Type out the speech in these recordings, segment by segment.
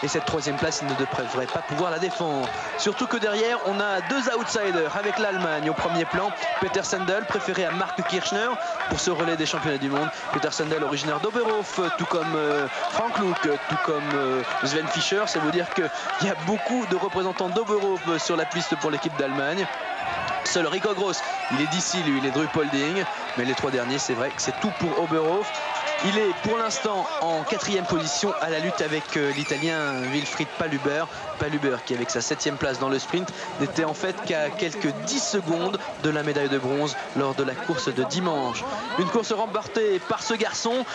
Et cette troisième place, il ne devrait pas pouvoir la défendre. Surtout que derrière, on a deux outsiders avec l'Allemagne au premier plan. Peter Sandel, préféré à Marc Kirchner pour ce relais des championnats du monde. Peter Sandel, originaire d'Oberhof, tout comme Frank Luke, tout comme Sven Fischer. Ça veut dire qu'il y a beaucoup de représentants d'Oberhof sur la piste pour l'équipe d'Allemagne. Seul Rico Gross, il est d'ici, lui, il est Drupolding. Mais les trois derniers, c'est vrai que c'est tout pour Oberhof. Il est pour l'instant en 4e position à la lutte avec l'Italien Wilfried Paluber. Paluber qui avec sa 7e place dans le sprint n'était en fait qu'à quelques 10 secondes de la médaille de bronze lors de la course de dimanche. Une course remportée par ce garçon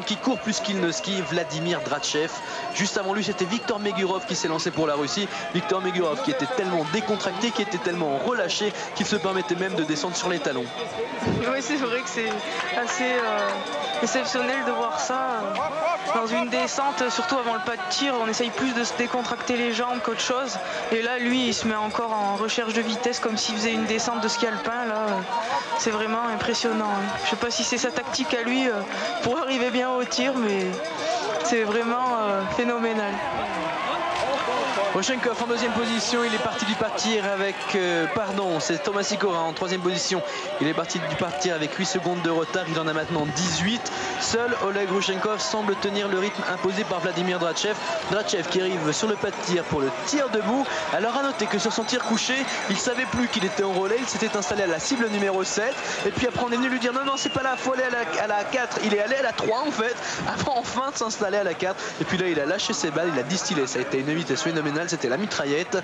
qui court plus qu'il ne skie, Vladimir Drachev. Juste avant lui, c'était Viktor Megurov qui s'est lancé pour la Russie. Viktor Megurov qui était tellement décontracté, qui était tellement relâché qu'il se permettait même de descendre sur les talons. Oui, c'est vrai que c'est assez exceptionnel de voir ça dans une descente, surtout avant le pas de tir. On essaye plus de se décontracter les jambes qu'autre chose. Et là, lui, il se met encore en recherche de vitesse comme s'il faisait une descente de ski alpin. Là, c'est vraiment impressionnant. Je ne sais pas si c'est sa tactique à lui pour arriver bien au tir, mais c'est vraiment phénoménal. Rushenkov en 2e position, il est parti du partir avec, c'est Thomas Sikora en 3e position. Il est parti du partir avec 8 secondes de retard, il en a maintenant 18. Seul Oleg Rushenkov semble tenir le rythme imposé par Vladimir Drachev. Drachev qui arrive sur le pas de tir pour le tir debout. Alors à noter que sur son tir couché, il ne savait plus qu'il était en relais, il s'était installé à la cible numéro 7. Et puis après on est venu lui dire non, c'est pas là, il faut aller à la 4. Il est allé à la 3 en fait, avant enfin de s'installer à la 4. Et puis là il a lâché ses balles, il a distillé, ça a été une vitesse phénoménale. C'était la mitraillette.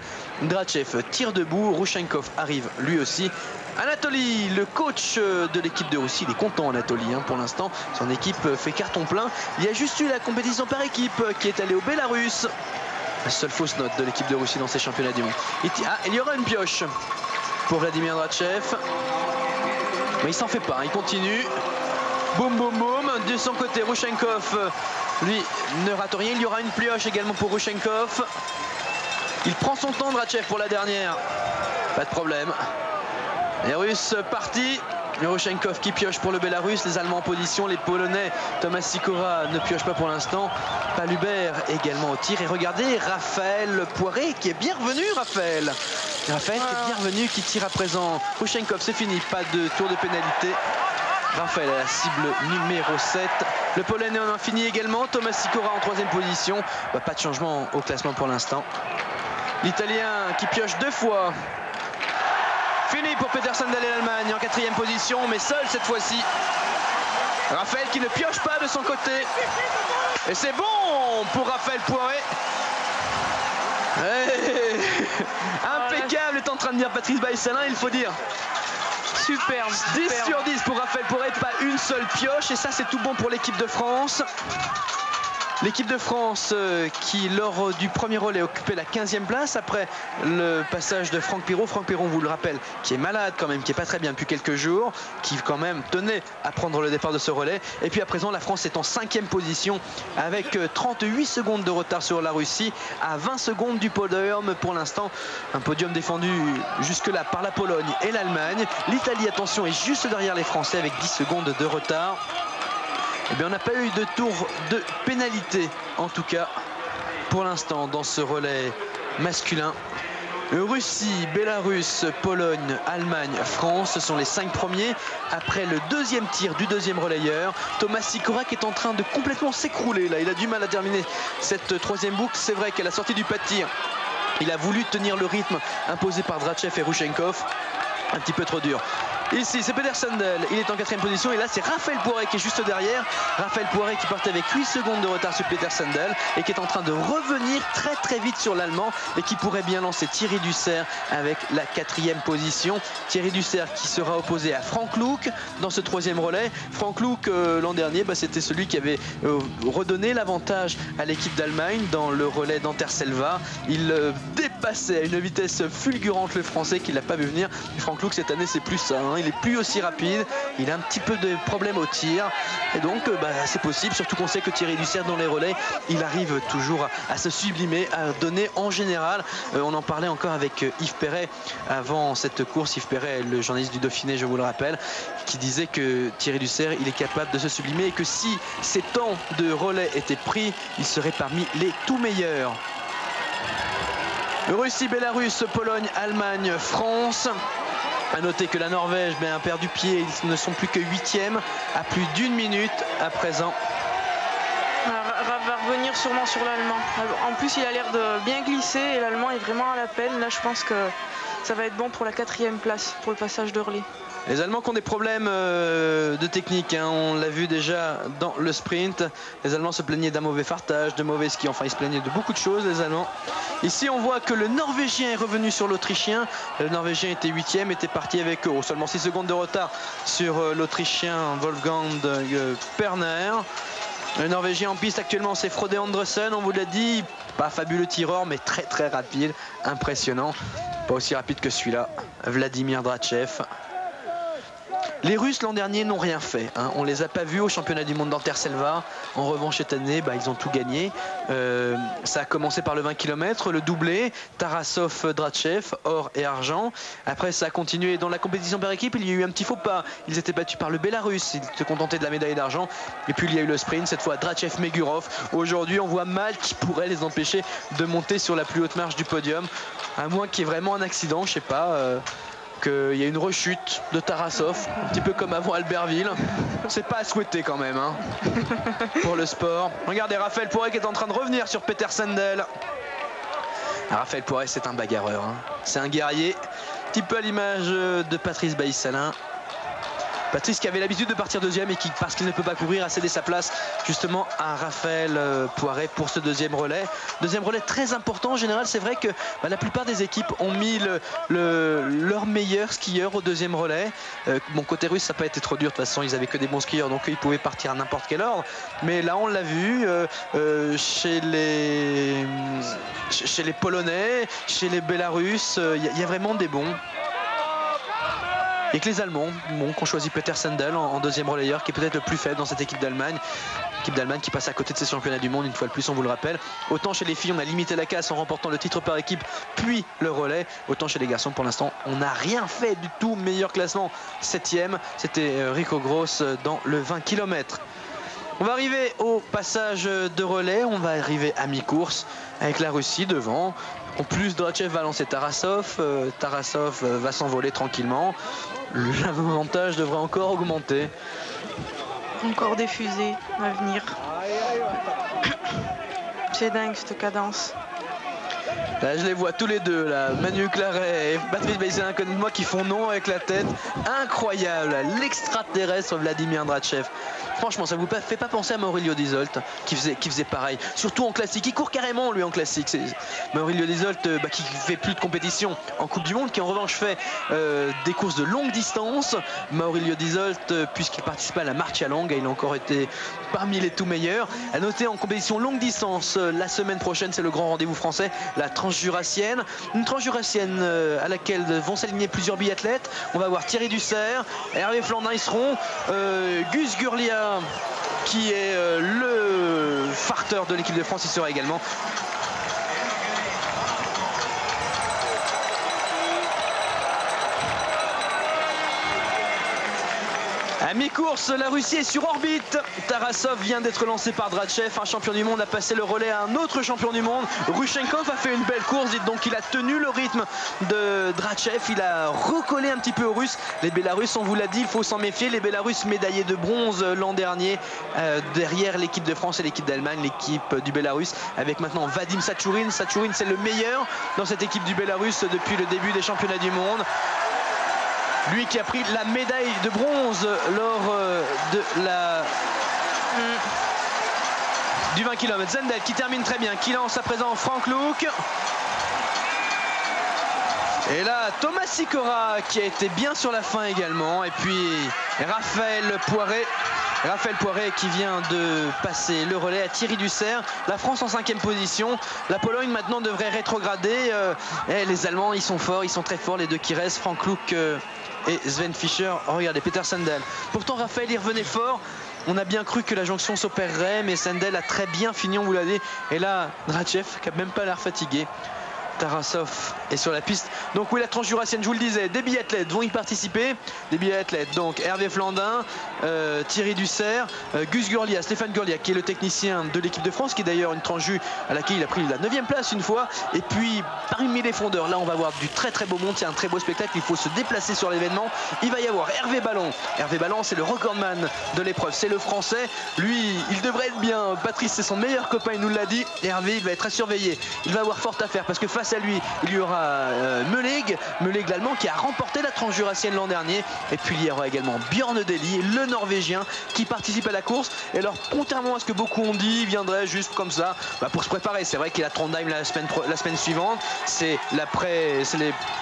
Drachev tire debout. Rushenkov arrive lui aussi. Anatoly, le coach de l'équipe de Russie, il est content Anatoly pour l'instant. Son équipe fait carton plein. Il y a juste eu la compétition par équipe qui est allée au Bélarus. La seule fausse note de l'équipe de Russie dans ces championnats du monde. Il y aura une pioche pour Vladimir Drachev. Mais il s'en fait pas, il continue. Boum boum boum. De son côté, Rushenkov, lui, ne rate rien. Il y aura une pioche également pour Rushenkov. Il prend son temps, Drachev, pour la dernière. Pas de problème. Les Russes partis. Rushenkov qui pioche pour le Bélarus. Les Allemands en position. Les Polonais, Thomas Sikora ne pioche pas pour l'instant. Paluber également au tir. Et regardez, Raphaël Poiré qui est bien revenu, Raphaël. Raphaël qui est bien revenu, qui tire à présent. Rushenkov, c'est fini. Pas de tour de pénalité. Raphaël à la cible numéro 7. Le Polonais en infini également. Thomas Sikora en 3e position. Pas de changement au classement pour l'instant. L'Italien qui pioche 2 fois. Fini pour Peter Sandel et l'Allemagne en 4e position, mais seul cette fois-ci. Raphaël qui ne pioche pas de son côté. Et c'est bon pour Raphaël Poiré. Impeccable est en train de dire Patrice Baïsalin, il faut dire. Superbe. 10 sur 10 pour Raphaël Poiré, pas une seule pioche. Et ça, c'est tout bon pour l'équipe de France. L'équipe de France qui, lors du premier relais, occupait la 15e place après le passage de Franck Pirot. Franck Pirot, on vous le rappelle, qui est malade quand même, qui est pas très bien depuis quelques jours, qui quand même tenait à prendre le départ de ce relais. Et puis à présent, la France est en 5e position avec 38 secondes de retard sur la Russie, à 20 secondes du podium pour l'instant. Un podium défendu jusque-là par la Pologne et l'Allemagne. L'Italie, attention, est juste derrière les Français avec 10 secondes de retard. Eh bien, on n'a pas eu de tour de pénalité, en tout cas, pour l'instant, dans ce relais masculin. Russie, Bélarus, Pologne, Allemagne, France, ce sont les 5 premiers. Après le 2e tir du 2e relayeur, Thomas Sikora qui est en train de complètement s'écrouler. Là, il a du mal à terminer cette 3e boucle. C'est vrai qu'à la sortie du pas de tir, il a voulu tenir le rythme imposé par Drachev et Rushenkov. Un petit peu trop dur. Ici, c'est Peter Sandel, il est en 4e position. Et là, c'est Raphaël Poiré qui est juste derrière. Raphaël Poiré qui partait avec 8 secondes de retard sur Peter Sandel et qui est en train de revenir très vite sur l'Allemand et qui pourrait bien lancer Thierry Dussert avec la 4e position. Thierry Dussert qui sera opposé à Frank Luke dans ce 3e relais. Frank Luke, l'an dernier, c'était celui qui avait redonné l'avantage à l'équipe d'Allemagne dans le relais d'Anterselva. Il dépassait à une vitesse fulgurante le Français qui ne l'a pas vu venir. Frank Luke, cette année, c'est plus ça. il est plus aussi rapide, il a un petit peu de problème au tir et donc c'est possible, surtout qu'on sait que Thierry Dussert dans les relais, il arrive toujours à se sublimer, à donner en général. On en parlait encore avec Yves Perret avant cette course. Yves Perret, le journaliste du Dauphiné, je vous le rappelle, qui disait que Thierry Dussert, il est capable de se sublimer et que si ses temps de relais étaient pris, il serait parmi les tout meilleurs. Russie, Bélarus, Pologne, Allemagne, France. À noter que la Norvège a perdu pied, ils ne sont plus que 8e à plus d'1 minute à présent. Va revenir sûrement sur l'Allemand. En plus, il a l'air de bien glisser et l'Allemand est vraiment à la peine. Là, je pense que ça va être bon pour la 4e place, pour le passage de relais. Les Allemands qui ont des problèmes de technique, hein, on l'a vu déjà dans le sprint. Les Allemands se plaignaient d'un mauvais fartage, de mauvais ski, enfin ils se plaignaient de beaucoup de choses les Allemands. Ici on voit que le Norvégien est revenu sur l'Autrichien. Le Norvégien était 8e, était parti avec seulement 6 secondes de retard sur l'Autrichien Wolfgang Perner. Le Norvégien en piste actuellement c'est Frode Andresen, on vous l'a dit, pas fabuleux tireur mais très très rapide, impressionnant. Pas aussi rapide que celui-là, Vladimir Drachev. Les Russes l'an dernier n'ont rien fait, hein. On ne les a pas vus au championnat du monde d'Anterselva. En revanche cette année ils ont tout gagné. Ça a commencé par le 20 km, le doublé, Tarasov-Drachev, or et argent. Après ça a continué dans la compétition par équipe, il y a eu un petit faux pas. Ils étaient battus par le Bélarus, ils se contentaient de la médaille d'argent. Et puis il y a eu le sprint, cette fois Drachev-Megurov. Aujourd'hui on voit mal qui pourrait les empêcher de monter sur la plus haute marche du podium. À moins qu'il y ait vraiment un accident, je sais pas. Il y a une rechute de Tarasov, un petit peu comme avant Albertville. C'est pas à souhaiter quand même hein, pour le sport. Regardez Raphaël Poiré qui est en train de revenir sur Peter Sandel. Raphaël Poiré c'est un bagarreur, hein. C'est un guerrier, un petit peu à l'image de Patrice Bailly-Salin. Patrice qui avait l'habitude de partir deuxième et qui, parce qu'il ne peut pas courir, a cédé sa place justement à Raphaël Poiré pour ce deuxième relais. Deuxième relais très important en général. C'est vrai que la plupart des équipes ont mis leur meilleur skieur au deuxième relais. Bon, côté russe, ça n'a pas été trop dur. De toute façon, ils avaient que des bons skieurs, donc ils pouvaient partir à n'importe quel ordre. Mais là, on l'a vu chez les Polonais, chez les Bélarusses, il y a vraiment des bons. Et que les Allemands qui ont choisi Peter Sandel en deuxième relayeur, qui est peut-être le plus faible dans cette équipe d'Allemagne. Équipe d'Allemagne qui passe à côté de ses championnats du monde une fois de plus, on vous le rappelle. Autant chez les filles, on a limité la casse en remportant le titre par équipe, puis le relais. Autant chez les garçons, pour l'instant, on n'a rien fait du tout. Meilleur classement, 7e. C'était Rico Gross dans le 20 km. On va arriver au passage de relais, on va arriver à mi-course avec la Russie devant. En plus, Drachev va lancer Tarasov, Tarasov va s'envoler tranquillement. L'avantage devrait encore augmenter. Encore des fusées à venir. C'est dingue cette cadence. Là, je les vois tous les deux, là, Manu Claret et Patrice Bailly-Salin, comme moi, qui font non avec la tête. Incroyable, l'extraterrestre Vladimir Drachev. Franchement, ça vous fait pas penser à Maurizio Dizolt qui faisait pareil. Surtout en classique, il court carrément lui en classique. Maurizio Dizolt qui fait plus de compétition en Coupe du Monde, qui en revanche fait des courses de longue distance. Maurizio Dizolt, puisqu'il participe à la Marcia Longa, il a encore été parmi les tout meilleurs. À noter en compétition longue distance, la semaine prochaine, c'est le grand rendez-vous français, la Transjurassienne. Une Transjurassienne à laquelle vont s'aligner plusieurs biathlètes. On va voir Thierry Dussert, Hervé Flandrin-Isseron, Gus Gurlia, qui est le farteur de l'équipe de France, il sera également. À mi-course, la Russie est sur orbite. Tarasov vient d'être lancé par Drachev. Un champion du monde a passé le relais à un autre champion du monde. Rushenkov a fait une belle course, dites donc. Il a tenu le rythme de Drachev. Il a recollé un petit peu aux Russes. Les Bélarusses, on vous l'a dit, il faut s'en méfier. Les Bélarusses médaillés de bronze l'an dernier derrière l'équipe de France et l'équipe d'Allemagne, l'équipe du Bélarus, avec maintenant Vadim Sachourin. Sachourin, c'est le meilleur dans cette équipe du Bélarus depuis le début des championnats du monde. Lui qui a pris la médaille de bronze lors du 20 km. Zendel qui termine très bien, qui lance à présent Frank Luke. Et là, Thomas Sikora qui a été bien sur la fin également. Et puis Raphaël Poiré Raphaël Poiré qui vient de passer le relais à Thierry Dussert. La France en 5e position. La Pologne maintenant devrait rétrograder. Et les Allemands, ils sont forts, ils sont très forts, les deux qui restent, Frank Luke et Sven Fischer. Oh, regardez, Peter Sandel. Pourtant, Raphaël, il revenait fort. On a bien cru que la jonction s'opérerait, mais Sandel a très bien fini, on vous l'a dit. Et là, Drachev, qui n'a même pas l'air fatigué. Tarasov est sur la piste. Donc oui, la tranche jurassienne, je vous le disais, des biathlètes vont y participer. Des biathlètes, donc Hervé Flandin, Thierry Dussert, Gus Gurlia, Stéphane Gurlia, qui est le technicien de l'équipe de France, qui est d'ailleurs une tranche à laquelle il a pris la 9e place une fois. Et puis, parmi les fondeurs, là on va voir du très très beau monde, c'est un très beau spectacle, il faut se déplacer sur l'événement. Il va y avoir Hervé Ballon. Hervé Ballon, c'est le recordman de l'épreuve, c'est le français. Lui, il devrait être bien. Patrice, c'est son meilleur copain, il nous l'a dit. Et Hervé, il va être à surveiller. Il va avoir fort à faire parce que face à lui, il y aura Meulig l'allemand qui a remporté la tranche jurassienne l'an dernier. Et puis il y aura également Björn Deli, le norvégien, qui participe à la course. Et alors, contrairement à ce que beaucoup ont dit, il viendrait juste comme ça pour se préparer. C'est vrai qu'il a Trondheim la semaine suivante. C'est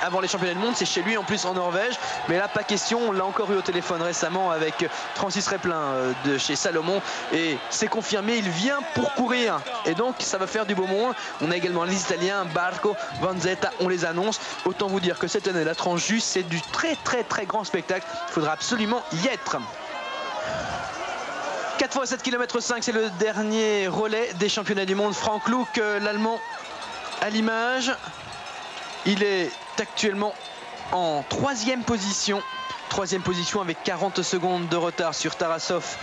avant les championnats du monde, c'est chez lui en plus en Norvège. Mais là, pas question. On l'a encore eu au téléphone récemment avec Francis Replin de chez Salomon. Et c'est confirmé, il vient pour courir. Et donc, ça va faire du beau monde. On a également les Italiens, Barco, Vanzetta, on les annonce. Autant vous dire que cette année, la tranche juste, c'est du très très très grand spectacle. Il faudra absolument y être. 4 fois 7 km 5, c'est le dernier relais des championnats du monde. Frank Luke, l'allemand, à l'image. Il est actuellement en 3e position. 3e position avec 40 secondes de retard sur Tarasov,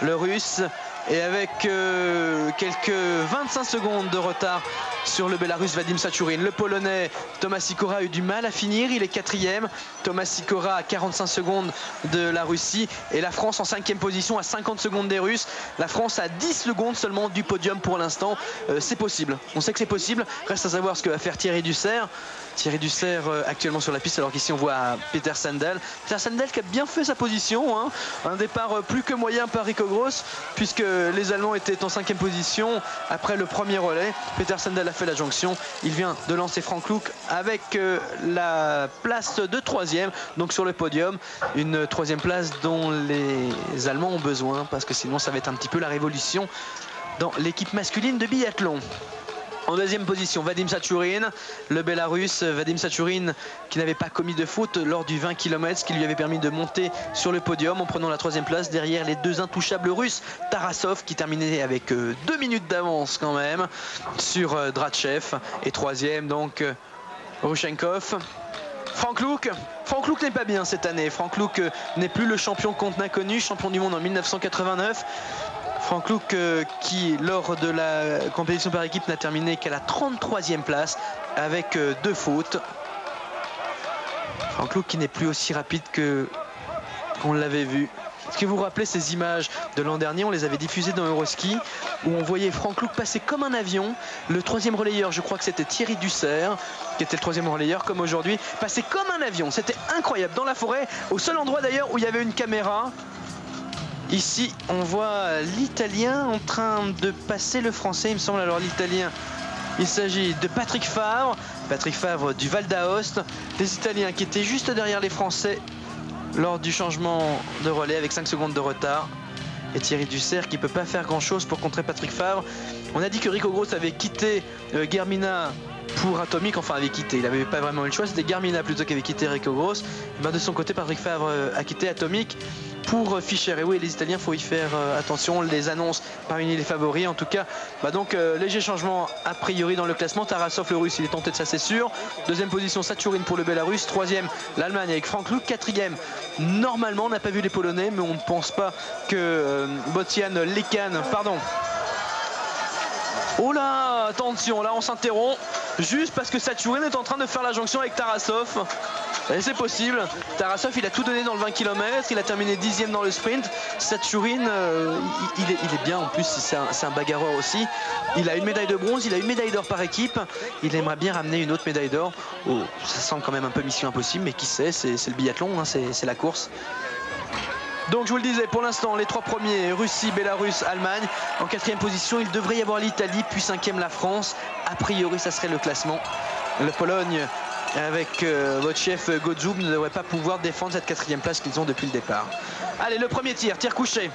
le russe. Et avec quelques 25 secondes de retard sur le Bélarus Vadim Sachourine. Le Polonais Thomas Sikora a eu du mal à finir, il est 4e. Thomas Sikora à 45 secondes de la Russie. Et la France en 5e position à 50 secondes des Russes. La France à 10 secondes seulement du podium pour l'instant. C'est possible, on sait que c'est possible. Reste à savoir ce que va faire Thierry Dussert. Thierry Dussert actuellement sur la piste, alors qu'ici on voit Peter Sandel. Peter Sandel qui a bien fait sa position, hein. Un départ plus que moyen par Rico Gross, puisque les Allemands étaient en 5e position après le premier relais. Peter Sandel a fait la jonction. Il vient de lancer Frank Luke avec la place de 3e, donc sur le podium. Une 3e place dont les Allemands ont besoin, parce que sinon ça va être un petit peu la révolution dans l'équipe masculine de biathlon. En 2e position, Vadim Sachourine, le Bélarus. Vadim Sachourine qui n'avait pas commis de faute lors du 20 km, ce qui lui avait permis de monter sur le podium en prenant la 3e place derrière les deux intouchables russes. Tarasov qui terminait avec 2 minutes d'avance quand même sur Drachev. Et 3e donc Rushenkov. Frank Luke n'est pas bien cette année. Frank Luke n'est plus le champion contre l'inconnu, champion du monde en 1989. Frank Luke qui, lors de la compétition par équipe, n'a terminé qu'à la 33e place avec 2 fautes. Frank Luke qui n'est plus aussi rapide qu'on l'avait vu. Est-ce que vous vous rappelez ces images de l'an dernier? On les avait diffusées dans Euroski, où on voyait Frank Luke passer comme un avion. Le 3e relayeur, je crois que c'était Thierry Dussert, qui était le 3e relayeur comme aujourd'hui, passait comme un avion. C'était incroyable, dans la forêt, au seul endroit d'ailleurs où il y avait une caméra. Ici, on voit l'Italien en train de passer le Français, il me semble. Alors l'Italien, il s'agit de Patrick Favre du Val d'Aoste. Les Italiens qui étaient juste derrière les Français lors du changement de relais avec 5 secondes de retard. Et Thierry Dussert qui ne peut pas faire grand chose pour contrer Patrick Favre. On a dit que Rico Gross avait quitté Germina pour Atomic, enfin avait quitté, il n'avait pas vraiment eu le choix, c'était Germina plutôt qui avait quitté Rico Gross. Ben de son côté, Patrick Favre a quitté Atomic pour Fischer. Et oui, les Italiens, il faut y faire attention, on les annonce parmi les favoris. En tout cas, léger changement a priori dans le classement. Tarasov, le russe, il est tenté de ça, c'est sûr. 2e position, Sachourine pour le Bélarus. 3e, l'Allemagne avec Frank Luke. 4e, normalement, on n'a pas vu les Polonais, mais on ne pense pas que Botian Lekan, pardon. Oh là, attention, là on s'interrompt juste parce que Sachourine est en train de faire la jonction avec Tarasov. Et c'est possible. Tarasov, il a tout donné dans le 20 km, il a terminé 10e dans le sprint. Sachourine, il est bien en plus, c'est un bagarreur aussi. Il a une médaille de bronze, il a une médaille d'or par équipe. Il aimerait bien ramener une autre médaille d'or. Oh, ça semble quand même un peu mission impossible, mais qui sait, c'est le biathlon, hein, c'est la course. Donc je vous le disais, pour l'instant les 3 premiers, Russie, Bélarus, Allemagne. En 4e position, il devrait y avoir l'Italie, puis 5e la France. A priori, ça serait le classement. La Pologne, avec votre chef Godzoub, ne devrait pas pouvoir défendre cette 4e place qu'ils ont depuis le départ. Allez, le premier tir couché.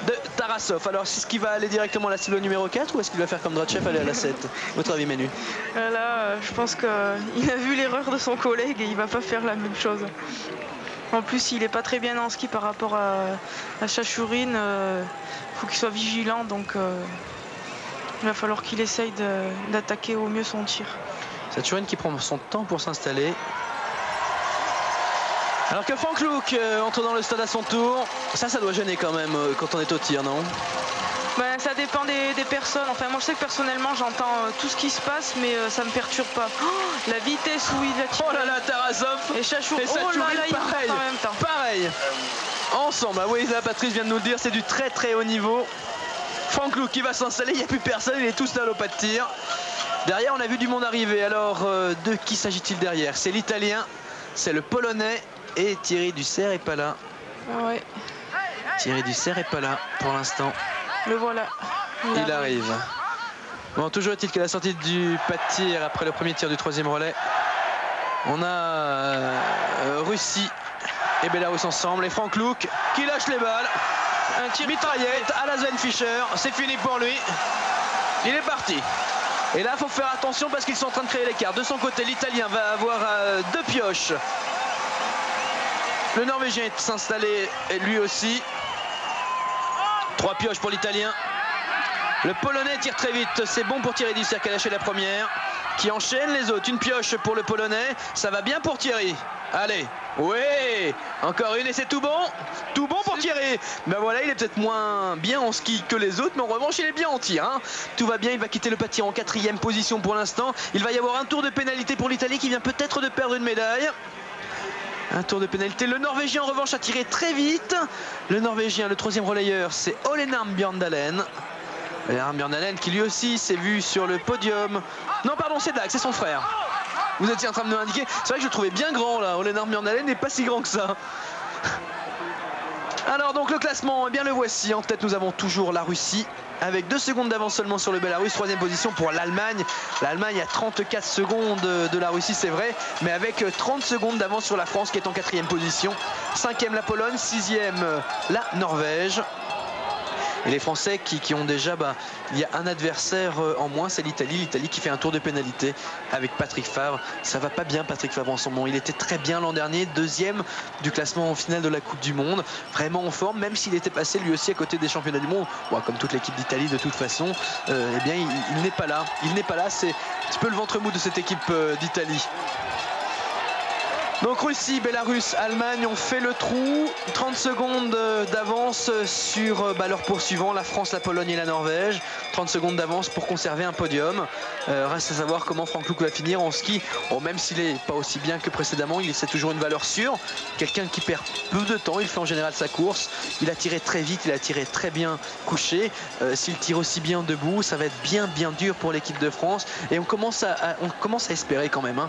de Tarasov. Alors est-ce qu'il va aller directement à la silo numéro 4 ou est-ce qu'il va faire comme Drachev, aller à la 7? Votre avis, Manu? Là, je pense qu'il a vu l'erreur de son collègue et il va pas faire la même chose. En plus, il n'est pas très bien en ski par rapport à Chachurine. Faut qu'il soit vigilant, donc il va falloir qu'il essaye d'attaquer au mieux son tir. Chachurine qui prend son temps pour s'installer. Alors que Franck Luc entre dans le stade à son tour. Ça doit gêner quand même quand on est au tir, non? Ben, ça dépend des personnes. Enfin, moi je sais que personnellement j'entends tout ce qui se passe, mais ça me perturbe pas. Oh, la vitesse où il a tiré. Oh là là, Tarasov et Chachurine, pareil, en même temps. Pareil. Ensemble, ah oui, là, Patrice vient de nous le dire, c'est du très très haut niveau. Franck Luc qui va s'installer, il n'y a plus personne, il est tout seul au pas de tir. Derrière, on a vu du monde arriver. Alors, de qui s'agit-il derrière? C'est l'Italien, c'est le Polonais et Thierry Dussert est pas là. Ouais. Thierry Dussert est pas là pour l'instant. Le voilà. Il arrive. Bon, toujours est-il qu'à la sortie du pas de tir après le premier tir du troisième relais, on a Russie et Bélarus ensemble et Franck Luc qui lâche les balles. Un tir mitraillette à la Sven Fischer. C'est fini pour lui. Il est parti. Et là, il faut faire attention parce qu'ils sont en train de créer l'écart. De son côté, l'Italien va avoir 2 pioches. Le Norvégien est installé lui aussi. 3 pioches pour l'Italien. Le Polonais tire très vite. C'est bon pour Thierry Dussert qui a lâché la première. Qui enchaîne les autres. Une pioche pour le Polonais. Ça va bien pour Thierry. Allez. Oui. Encore une et c'est tout bon. Tout bon pour Thierry. Ben voilà, il est peut-être moins bien en ski que les autres. Mais en revanche, il est bien en tir. Hein. Tout va bien. Il va quitter le pas de tir en 4e position pour l'instant. Il va y avoir un tour de pénalité pour l'Italie qui vient peut-être de perdre une médaille. Un tour de pénalité. Le Norvégien en revanche a tiré très vite. Le Norvégien, le 3e relayeur, c'est Olenarm Bjørndalen. Olenarm Bjørndalen qui lui aussi s'est vu sur le podium. Non pardon, c'est Dag, c'est son frère. Vous étiez en train de me l'indiquer. C'est vrai que je le trouvais bien grand là. Olenarm Bjørndalen n'est pas si grand que ça. Alors donc le classement, eh bien le voici. En tête nous avons toujours la Russie avec 2 secondes d'avance seulement sur le Bélarus. 3e position pour l'Allemagne. L'Allemagne a 34 secondes de la Russie, c'est vrai, mais avec 30 secondes d'avance sur la France qui est en 4e position. 5e la Pologne, 6e la Norvège. Et les Français qui ont déjà, il y a un adversaire en moins, c'est l'Italie. L'Italie qui fait un tour de pénalité avec Patrick Favre. Ça va pas bien Patrick Favre en ce moment. Il était très bien l'an dernier, 2e du classement en finale de la Coupe du Monde. Vraiment en forme, même s'il était passé lui aussi à côté des championnats du monde. Bon, comme toute l'équipe d'Italie de toute façon, eh bien il n'est pas là. Il n'est pas là, c'est un petit peu le ventre mou de cette équipe d'Italie. Donc Russie, Bélarus, Allemagne ont fait le trou. 30 secondes d'avance sur leurs poursuivants, la France, la Pologne et la Norvège. 30 secondes d'avance pour conserver un podium. Reste à savoir comment Franck Luc va finir en ski. Bon, même s'il n'est pas aussi bien que précédemment, c'est toujours une valeur sûre. Quelqu'un qui perd peu de temps, il fait en général sa course. Il a tiré très vite, il a tiré très bien couché. S'il tire aussi bien debout, ça va être bien dur pour l'équipe de France. Et on commence à espérer quand même. Hein.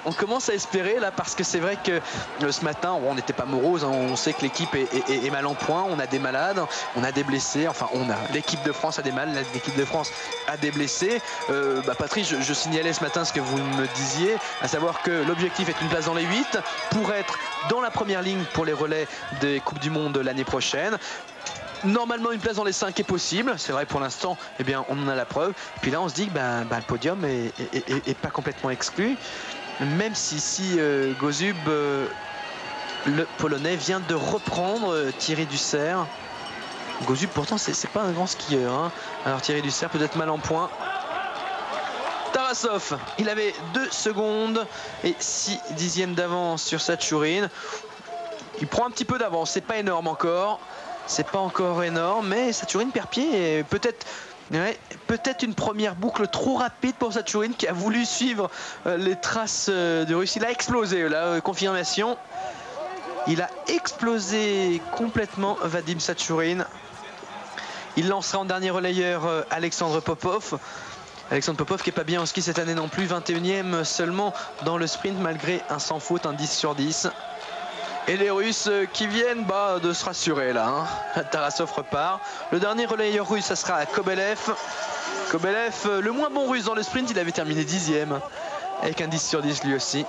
On commence à espérer là parce que c'est vrai que ce matin, on n'était pas morose, hein, on sait que l'équipe est mal en point, on a des malades, on a des blessés, enfin l'équipe de France a des malades, l'équipe de France a des blessés. Patrice, je signalais ce matin ce que vous me disiez, à savoir que l'objectif est une place dans les 8 pour être dans la première ligne pour les relais des Coupes du Monde l'année prochaine. Normalement une place dans les 5 est possible, c'est vrai pour l'instant, eh bien on en a la preuve. Puis là on se dit que le podium est pas complètement exclu. Même si Gozub, le Polonais, vient de reprendre Thierry Dussert. Gozub pourtant c'est pas un grand skieur. Hein. Alors Thierry Dussert peut-être mal en point. Tarasov, il avait 2 secondes et 6 dixièmes d'avance sur Chachurine. Il prend un petit peu d'avance, c'est pas énorme encore. C'est pas encore énorme, mais Chachurine perd pied et peut-être... Ouais, peut-être une première boucle trop rapide pour Chachurine qui a voulu suivre les traces de Russie. Il a explosé, là, confirmation. Il a explosé complètement Vadim Chachurine. Il lancera en dernier relayeur Alexandre Popov. Alexandre Popov qui n'est pas bien en ski cette année non plus. 21e seulement dans le sprint malgré un sans faute, un 10 sur 10. Et les Russes qui viennent de se rassurer là. Hein. Tarasov repart. Le dernier relayeur russe, ça sera Kobelev. Kobelev, le moins bon russe dans le sprint, il avait terminé 10e. Avec un 10 sur 10 lui aussi.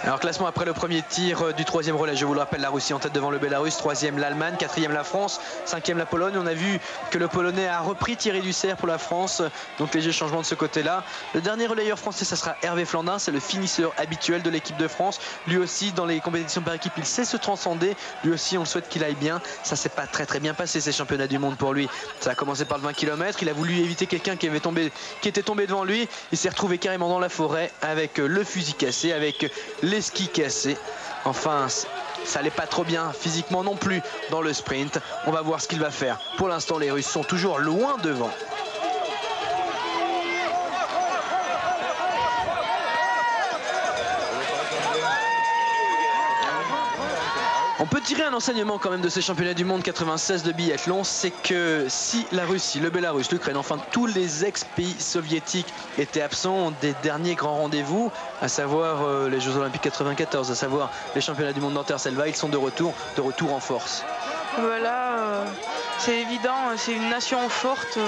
Alors classement après le premier tir du troisième relais, je vous le rappelle, la Russie en tête devant le Bélarus, troisième l'Allemagne, quatrième la France, cinquième la Pologne. On a vu que le Polonais a repris Thierry Dussert pour la France, donc léger changement de ce côté-là. Le dernier relayeur français, ça sera Hervé Flandin, c'est le finisseur habituel de l'équipe de France. Lui aussi, dans les compétitions par équipe, il sait se transcender. Lui aussi, on souhaite qu'il aille bien. Ça s'est pas très bien passé ces championnats du monde pour lui. Ça a commencé par le 20 km, il a voulu éviter quelqu'un qui était tombé devant lui. Il s'est retrouvé carrément dans la forêt avec le fusil cassé, avec les skis cassés. Enfin, ça allait pas trop bien physiquement non plus dans le sprint. On va voir ce qu'il va faire. Pour l'instant, les Russes sont toujours loin devant. On peut tirer un enseignement quand même de ces championnats du monde 96 de biathlon, c'est que si la Russie, le Bélarus, l'Ukraine, enfin tous les ex-pays soviétiques étaient absents des derniers grands rendez-vous, à savoir les Jeux Olympiques 94, à savoir les championnats du monde d'Anterselva, ils sont de retour en force. Voilà, c'est évident, c'est une nation forte,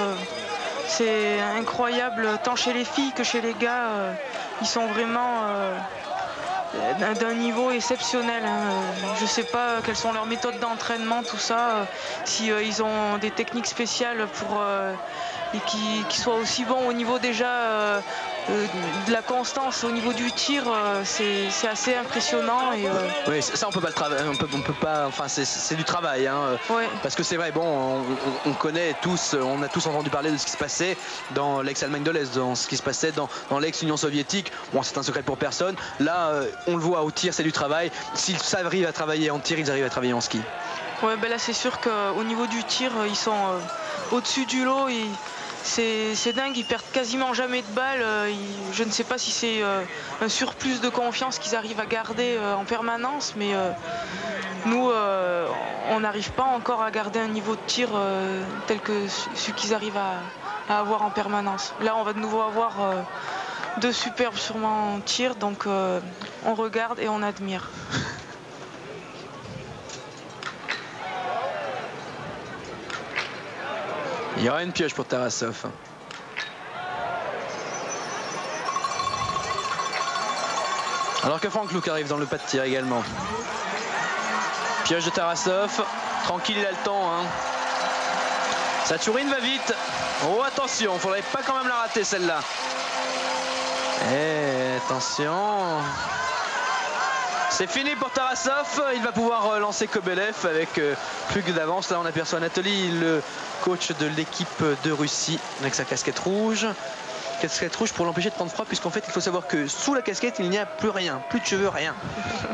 c'est incroyable, tant chez les filles que chez les gars, ils sont vraiment d'un niveau exceptionnel. Je ne sais pas quelles sont leurs méthodes d'entraînement, tout ça, si ils ont des techniques spéciales pour et qui soient aussi bons au niveau déjà de la constance, au niveau du tir, c'est assez impressionnant. Et, oui, ça on peut pas le travailler, on peut pas, enfin c'est du travail, hein, ouais. Parce que c'est vrai, bon, on connaît tous, on a tous entendu parler de ce qui se passait dans l'ex-Allemagne de l'Est, dans ce qui se passait dans l'ex-Union soviétique. Bon, c'est un secret pour personne. Là, on le voit au tir, c'est du travail. S'ils arrivent à travailler en tir, ils arrivent à travailler en ski. Ouais, ben là c'est sûr qu'au niveau du tir, ils sont au-dessus du lot. C'est dingue, ils perdent quasiment jamais de balles. Je ne sais pas si c'est un surplus de confiance qu'ils arrivent à garder en permanence, mais nous, on n'arrive pas encore à garder un niveau de tir tel que celui qu'ils arrivent à avoir en permanence. Là, on va de nouveau avoir deux superbes sûrement en tir, donc on regarde et on admire. Il y aura une pioche pour Tarasov. Alors que Frank Luke arrive dans le pas de tir également. Pioche de Tarasov. Tranquille, il a le temps. Hein. Satchourine va vite. Oh, attention, faudrait pas quand même la rater celle-là. Eh, attention. C'est fini pour Tarasov. Il va pouvoir lancer Kobelev avec plus que d'avance. Là, on aperçoit Anatoly, le coach de l'équipe de Russie, avec sa casquette rouge. Casquette rouge pour l'empêcher de prendre froid, puisqu'en fait, il faut savoir que sous la casquette, il n'y a plus rien, plus de cheveux, rien.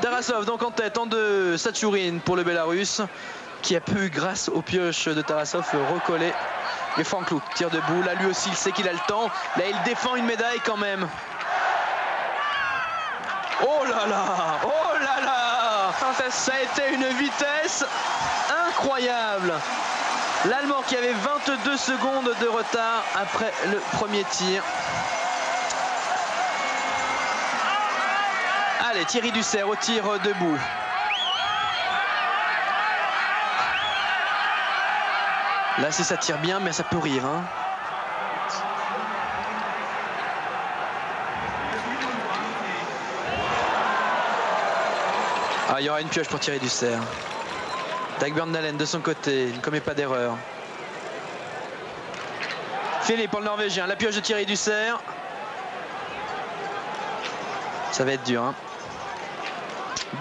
Tarasov donc en tête, en deux, Satchourine pour le Bélarus, qui a pu, grâce aux pioches de Tarasov, recoller. Et Frank Luke tire debout. Là, lui aussi, il sait qu'il a le temps. Là, il défend une médaille quand même. Oh là là! Oh là là! Ça a été une vitesse incroyable. L'Allemand qui avait 22 secondes de retard après le premier tir. Allez, Thierry Dussert au tir debout. Là, si ça tire bien, mais ça peut rire. Hein. Ah, il y aura une pioche pour Thierry Dussert. Dagbjørn Dalen de son côté, il ne commet pas d'erreur. Philippe pour le Norvégien, la pioche de Thierry Dussert. Ça va être dur. Hein.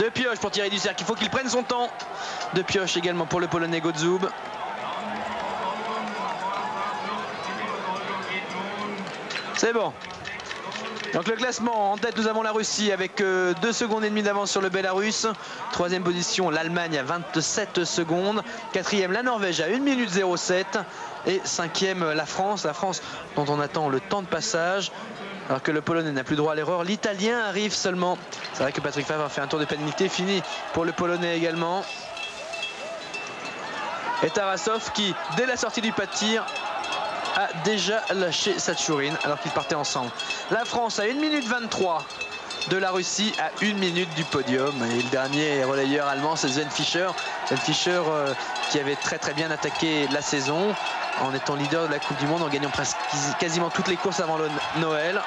Deux pioches pour Thierry Dussert, qu'il faut qu'il prenne son temps. Deux pioches également pour le Polonais Godzub. C'est bon. Donc le classement, en tête nous avons la Russie avec 2 secondes et demie d'avance sur le Bélarus. Troisième position l'Allemagne à 27 secondes. Quatrième la Norvège à 1 minute 07. Et cinquième la France dont on attend le temps de passage. Alors que le Polonais n'a plus droit à l'erreur. L'Italien arrive seulement. C'est vrai que Patrick Favre a fait un tour de pénalité fini pour le Polonais également. Et Tarasov qui, dès la sortie du pas de tir, a déjà lâché Satchourine alors qu'ils partaient ensemble. La France à 1 minute 23 de la Russie à 1 minute du podium. Et le dernier relayeur allemand, c'est Sven Fischer. Sven Fischer qui avait très bien attaqué la saison en étant leader de la Coupe du Monde, en gagnant presque quasiment toutes les courses avant le Noël.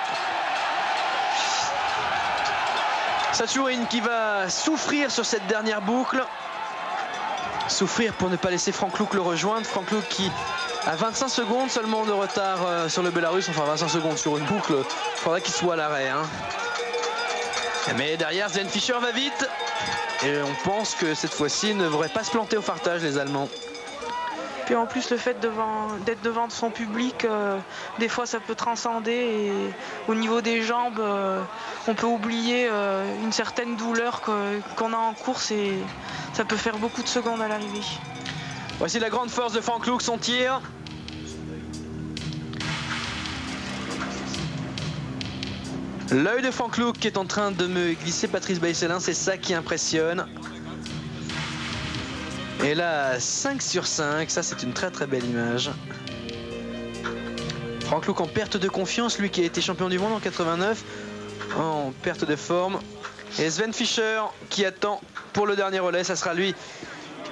Msachourin qui va souffrir sur cette dernière boucle. Souffrir pour ne pas laisser Franck Luc le rejoindre. Franck Luc qui a 25 secondes seulement de retard sur le Bélarus. Enfin 25 secondes sur une boucle. Il faudra qu'il soit à l'arrêt. Hein. Mais derrière, Sven Fischer va vite. Et on pense que cette fois-ci, ne devrait pas se planter au fartage les Allemands. Puis en plus, le fait d'être devant son public, des fois ça peut transcender. Et au niveau des jambes, on peut oublier une certaine douleur qu'on a en course et ça peut faire beaucoup de secondes à l'arrivée. Voici la grande force de Franck Luc, son tir. L'œil de Franck Luc qui est en train de me glisser Patrice Baïsselin, c'est ça qui impressionne. Et là, 5 sur 5, ça c'est une très très belle image. Franck Luc en perte de confiance, lui qui a été champion du monde en 89, en perte de forme. Et Sven Fischer qui attend pour le dernier relais, ça sera lui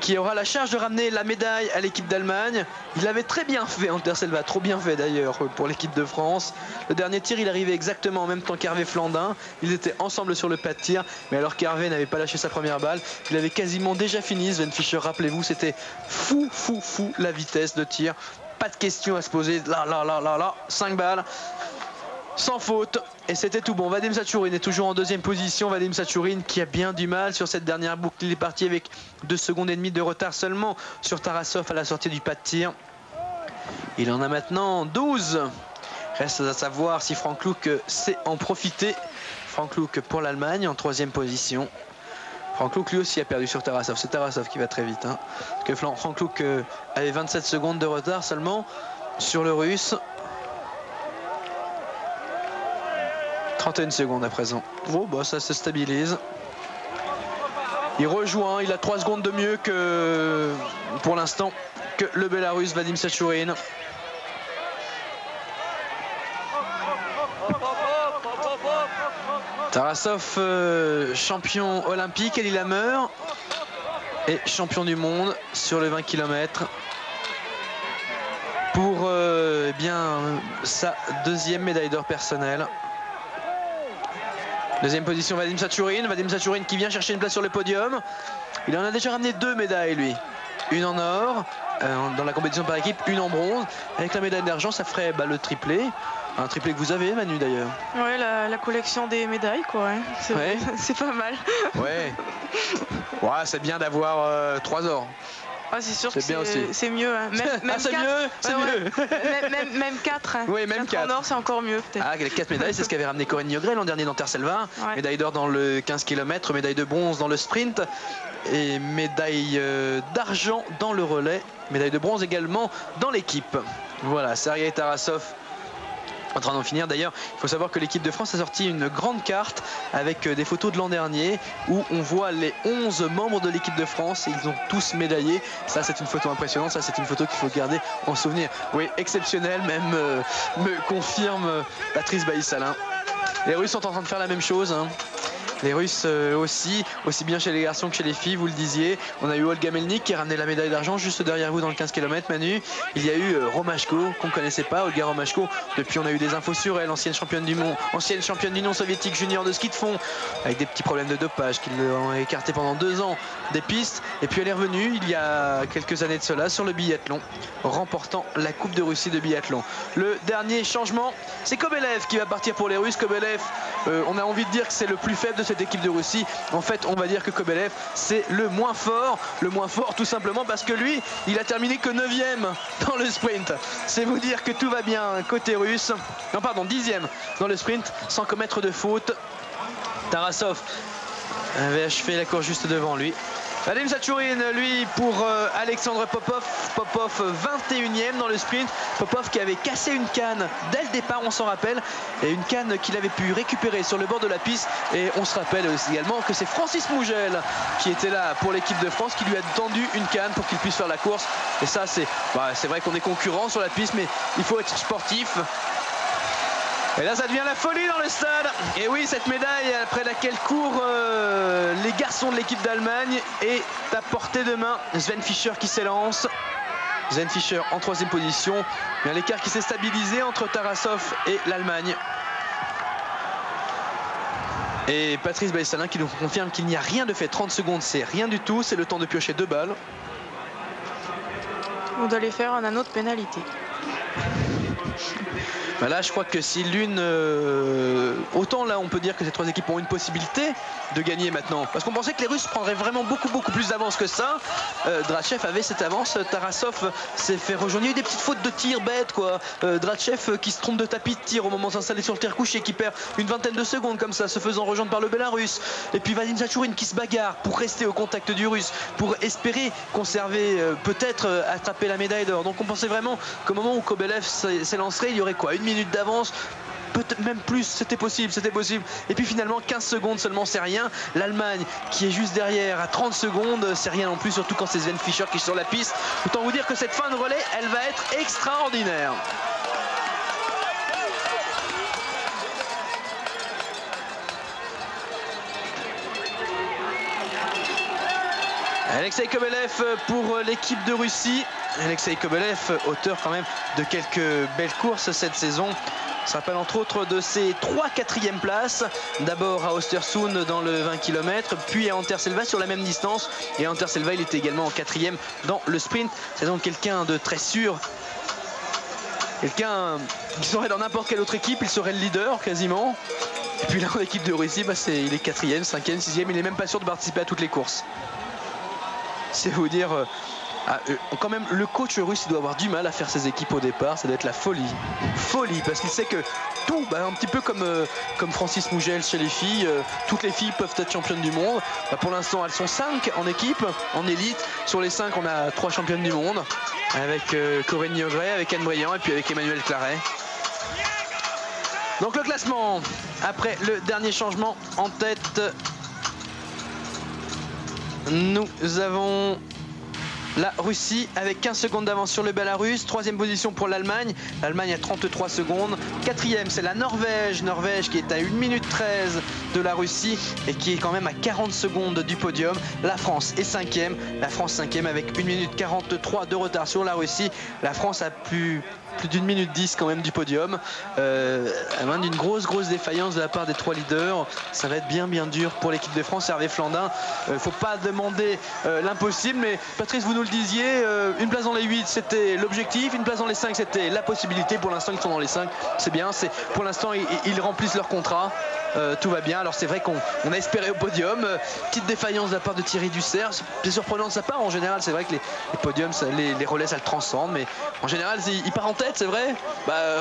qui aura la charge de ramener la médaille à l'équipe d'Allemagne. Il avait très bien fait, Anterselva, trop bien fait d'ailleurs pour l'équipe de France. Le dernier tir, il arrivait exactement en même temps qu'Hervé Flandin. Ils étaient ensemble sur le pas de tir, mais alors qu'Hervé n'avait pas lâché sa première balle, il avait quasiment déjà fini. Sven Fischer, rappelez-vous, c'était fou la vitesse de tir. Pas de question à se poser, là, 5 balles. Sans faute, et c'était tout bon. Vadim Msachourin est toujours en deuxième position. Vadim Msachourin qui a bien du mal sur cette dernière boucle. Il est parti avec 2 secondes et demie de retard seulement sur Tarasov à la sortie du pas de tir. Il en a maintenant 12. Reste à savoir si Franck Luc sait en profiter. Franck Luc pour l'Allemagne en troisième position. Franck Luc lui aussi a perdu sur Tarasov. C'est Tarasov qui va très vite. Hein. Parce que Franck Luc avait 27 secondes de retard seulement sur le Russe. 31 secondes à présent. Oh, bah ça se stabilise. Il rejoint, il a 3 secondes de mieux que pour l'instant que le Bélarus Vadim Msachourin. Tarasov, champion olympique, Elie Lammer, et champion du monde sur les 20 km. Pour eh bien, sa deuxième médaille d'or personnelle. Deuxième position Vadim Msachourin. Vadim Msachourin qui vient chercher une place sur le podium. Il en a déjà ramené 2 médailles lui. Une en or dans la compétition par équipe, une en bronze. Avec la médaille d'argent, ça ferait le triplé. Un triplé que vous avez, Manu, d'ailleurs. Ouais, la collection des médailles, quoi. Hein. C'est pas mal. Ouais. Ouais, c'est bien d'avoir 3 or. Ah, c'est sûr que c'est mieux. Hein. Même c'est 4, mieux, c'est mieux. Même 4. Hein. Oui, même 4. En or, c'est encore mieux, peut-être. Ah, les 4 médailles, c'est ce qu'avait ramené Corinne Niogrel l'an dernier dans Terre-Selva. Ouais. Médaille d'or dans le 15 km, médaille de bronze dans le sprint et médaille d'argent dans le relais. Médaille de bronze également dans l'équipe. Voilà, Sergei Tarasov en train d'en finir. D'ailleurs, il faut savoir que l'équipe de France a sorti une grande carte avec des photos de l'an dernier où on voit les 11 membres de l'équipe de France et ils ont tous médaillé. Ça, c'est une photo impressionnante. Ça, c'est une photo qu'il faut garder en souvenir. Oui, exceptionnel, même me confirme Patrice Baïsselin. Les Russes sont en train de faire la même chose. Hein. Les Russes aussi bien chez les garçons que chez les filles, vous le disiez. On a eu Olga Melnik qui a ramené la médaille d'argent juste derrière vous dans le 15 km, Manu. Il y a eu Romashko, qu'on ne connaissait pas, Olga Romashko. Depuis, on a eu des infos sur elle, ancienne championne du Union soviétique junior de ski de fond, avec des petits problèmes de dopage qui l'ont écarté pendant 2 ans des pistes. Et puis elle est revenue il y a quelques années de cela sur le biathlon, remportant la Coupe de Russie de biathlon. Le dernier changement, c'est Kobelev qui va partir pour les Russes. Kobelev, on a envie de dire que c'est le plus faible de cette équipe de Russie. En fait, on va dire que Kobelev, c'est le moins fort tout simplement parce que lui, il a terminé que 9e dans le sprint. C'est vous dire que tout va bien côté russe. Non, pardon, 10e dans le sprint sans commettre de faute. Tarasov avait achevé la course juste devant lui. Vadim Msachourin, lui, pour Alexandre Popov. Popov 21e dans le sprint. Popov qui avait cassé une canne dès le départ, on s'en rappelle. Et une canne qu'il avait pu récupérer sur le bord de la piste. Et on se rappelle aussi également que c'est Francis Mougel qui était là pour l'équipe de France, qui lui a tendu une canne pour qu'il puisse faire la course. Et ça, c'est vrai qu'on est concurrents sur la piste, mais il faut être sportif. Et là, ça devient la folie dans le stade. Et oui, cette médaille après laquelle courent les garçons de l'équipe d'Allemagne est à portée de main. Sven Fischer qui s'élance. Sven Fischer en 3e position. Bien, l'écart qui s'est stabilisé entre Tarasov et l'Allemagne. Et Patrice Bailly-Salin qui nous confirme qu'il n'y a rien de fait. 30 secondes, c'est rien du tout. C'est le temps de piocher 2 balles. On doit aller faire un anneau de pénalité. Ben là, je crois que si l'une... autant là, on peut dire que ces 3 équipes ont une possibilité de gagner maintenant. Parce qu'on pensait que les Russes prendraient vraiment beaucoup plus d'avance que ça. Drachev avait cette avance. Tarasov s'est fait rejoindre. Il y a eu des petites fautes de tir bêtes, quoi. Drachev qui se trompe de tapis de tir au moment de s'installer sur le tir couché, qui perd une vingtaine de secondes comme ça, se faisant rejoindre par le Bélarus. Et puis Vadim Zachourin qui se bagarre pour rester au contact du Russe, pour espérer conserver, peut-être attraper la médaille d'or. Donc on pensait vraiment qu'au moment où Kobelev s'élancerait, il y aurait quoi, 1 minute d'avance, peut-être même plus, c'était possible. Et puis finalement 15 secondes seulement, c'est rien. L'Allemagne qui est juste derrière à 30 secondes, c'est rien non plus, surtout quand c'est Sven Fischer qui est sur la piste. Autant vous dire que cette fin de relais, elle va être extraordinaire. Alexei Kobelev pour l'équipe de Russie. Alexei Kobelev, auteur quand même de quelques belles courses cette saison. On se rappelle entre autres de ses 3 quatrièmes places. D'abord à Östersund dans le 20 km, puis à Anterselva sur la même distance. Et à Anterselva, il était également en 4e dans le sprint. C'est donc quelqu'un de très sûr. Quelqu'un qui serait dans n'importe quelle autre équipe, il serait le leader quasiment. Et puis là, en équipe de Russie, bah il est 4e, 5e, 6e. Il n'est même pas sûr de participer à toutes les courses. C'est vous dire, quand même, le coach russe il doit avoir du mal à faire ses équipes au départ. Ça doit être la folie, parce qu'il sait que tout, un petit peu comme Francis Mougel chez les filles, toutes les filles peuvent être championnes du monde. Pour l'instant, elles sont 5 en équipe, en élite. Sur les 5, on a 3 championnes du monde, avec Corinne Niogret, avec Anne Briand et puis avec Emmanuel Claret. Donc le classement, après le dernier changement en tête, nous avons la Russie avec 15 secondes d'avance sur le Bélarus. 3e position pour l'Allemagne. L'Allemagne a 33 secondes. 4e, c'est la Norvège. Norvège qui est à 1 minute 13 de la Russie et qui est quand même à 40 secondes du podium. La France est 5e. La France 5e avec 1 minute 43 de retard sur la Russie. La France a plus d'1 minute 10 quand même du podium. À main d'une grosse défaillance de la part des 3 leaders. Ça va être bien dur pour l'équipe de France. Hervé Flandin, faut pas demander l'impossible, mais Patrice, vous nous le disiez, une place dans les 8 c'était l'objectif, une place dans les 5 c'était la possibilité. Pour l'instant ils sont dans les 5, c'est bien. Pour l'instant ils remplissent leur contrat. Tout va bien. Alors c'est vrai qu'on a espéré au podium. Petite défaillance de la part de Thierry Dussert. C'est surprenant de sa part. En général, c'est vrai que les podiums, les relais, ça le transcende. Mais en général, il part en tête, c'est vrai.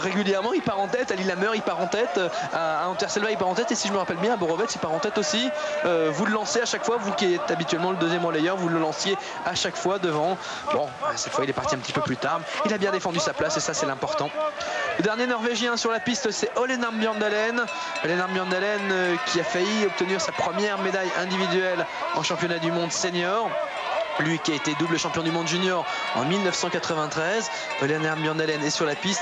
Régulièrement, il part en tête. À Lillehammer, il part en tête. À Anterselva, il part en tête. Et si je me rappelle bien, à Borovets, il part en tête aussi. Vous le lancez à chaque fois. Vous qui êtes habituellement le 2e relayeur, vous le lanciez à chaque fois devant. Bon, cette fois, il est parti un petit peu plus tard. Il a bien défendu sa place et ça, c'est l'important. Le dernier Norvégien sur la piste, c'est Ole Narm Bjørndalen. Ole Narm Bjørndalen qui a failli obtenir sa première médaille individuelle en championnat du monde senior. Lui qui a été double champion du monde junior en 1993. Ole Narm Bjørndalen est sur la piste.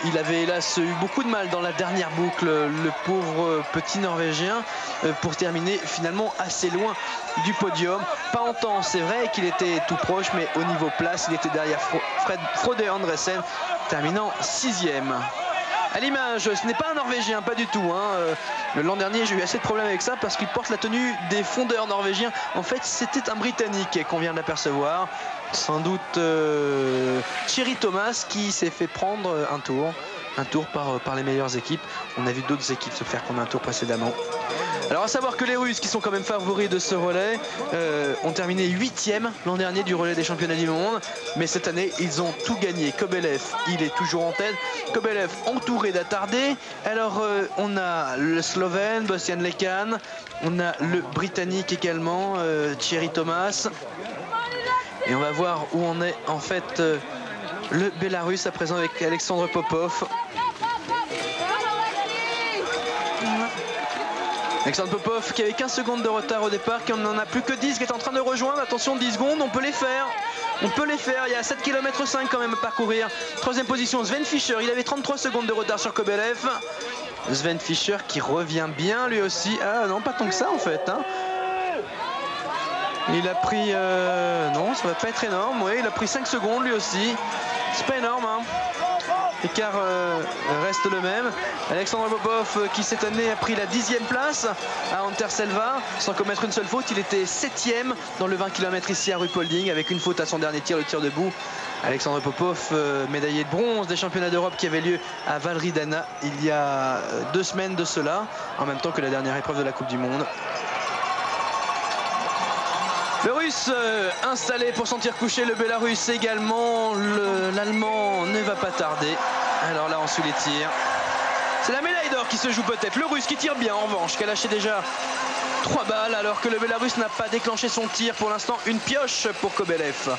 Il avait hélas eu beaucoup de mal dans la dernière boucle, le pauvre petit Norvégien, pour terminer finalement assez loin du podium. Pas en temps, c'est vrai qu'il était tout proche, mais au niveau place, il était derrière Frode Andresen, terminant 6e. À l'image, ce n'est pas un Norvégien, pas du tout. L'an dernier, j'ai eu assez de problèmes avec ça parce qu'il porte la tenue des fondeurs norvégiens. En fait, c'était un Britannique qu'on vient d'apercevoir. Sans doute Thierry Thomas qui s'est fait prendre un tour par les meilleures équipes. On a vu d'autres équipes se faire prendre un tour précédemment. Alors à savoir que les Russes, qui sont quand même favoris de ce relais, ont terminé 8e l'an dernier du relais des championnats du monde. Mais cette année, ils ont tout gagné. Kobelev, il est toujours en tête. Kobelev entouré d'Attardé. Alors on a le Slovène, Bostian Lekan. On a le Britannique également, Thierry Thomas. Et on va voir où on est en fait le Bélarus à présent avec Alexandre Popov. Alexandre Popov qui avait 15 secondes de retard au départ, qui n'en a plus que 10, qui est en train de rejoindre. Attention, 10 secondes, on peut les faire. Il y a 7,5 km quand même à parcourir. 3e position, Sven Fischer, il avait 33 secondes de retard sur Kobelev. Sven Fischer qui revient bien lui aussi. Ah non, pas tant que ça en fait. Il a pris... non, ça va pas être énorme. Oui, il a pris 5 secondes lui aussi. C'est pas énorme. L'écart reste le même. Alexandre Popov qui cette année a pris la 10e place à Anterselva sans commettre une seule faute. Il était 7e dans le 20 km ici à Ruhpolding avec une faute à son dernier tir, le tir debout. Alexandre Popov, médaillé de bronze des championnats d'Europe qui avait lieu à Valridana il y a 2 semaines de cela, en même temps que la dernière épreuve de la Coupe du Monde. Le Russe installé pour son tir couché, le Bélarus également, l'Allemand ne va pas tarder. Alors là on suit les tirs. C'est la médaille d'or qui se joue peut-être. Le Russe qui tire bien en revanche, qui a lâché déjà 3 balles alors que le Bélarus n'a pas déclenché son tir pour l'instant. Une pioche pour Kobelev.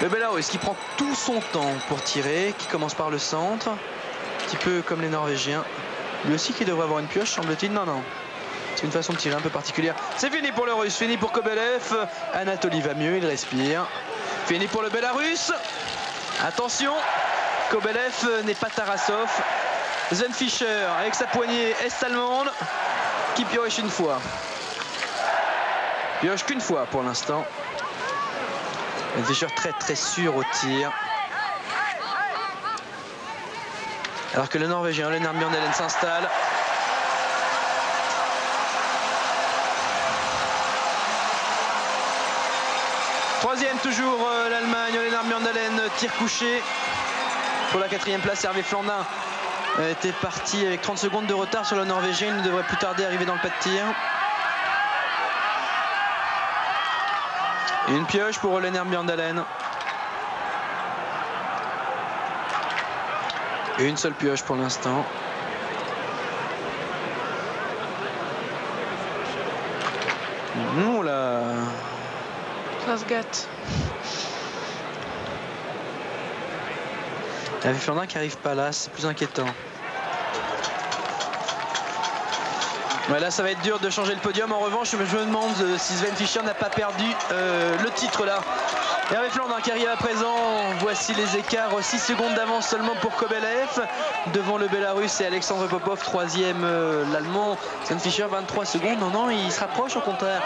Le Bélarus qui prend tout son temps pour tirer, qui commence par le centre, un petit peu comme les Norvégiens. Lui aussi qui devrait avoir une pioche semble-t-il. Non, non. C'est une façon de tirer un peu particulière. C'est fini pour le Russe, fini pour Kobelev. Anatoly va mieux, il respire. Fini pour le Bélarus. Attention, Kobelev n'est pas Tarasov. Sven Fischer avec sa poignée est-allemande qui pioche une fois. Pioche qu'une fois pour l'instant. Sven Fischer très sûr au tir. Alors que le Norvégien Lennart Bjørndalen s'installe. Troisième toujours l'Allemagne, Lennart Bjørndalen, tir couché. Pour la 4e place, Hervé Flandin était parti avec 30 secondes de retard sur le Norvégien. Il ne devrait plus tarder à arriver dans le pas de tir. Et une pioche pour Lennart Bjørndalen. Et une seule pioche pour l'instant. Oh là. Ça se gâte. Hervé Flandin qui n'arrive pas là, c'est plus inquiétant. Ouais, là ça va être dur de changer le podium. En revanche, je me demande si Sven Fischer n'a pas perdu le titre là. Hervé Flandin qui arrive à présent. Voici les écarts, 6 secondes d'avance seulement pour Kobelev. Devant le Bélarus et Alexandre Popov, 3e l'Allemand. Sven Fischer 23 secondes. Non, non, il se rapproche au contraire.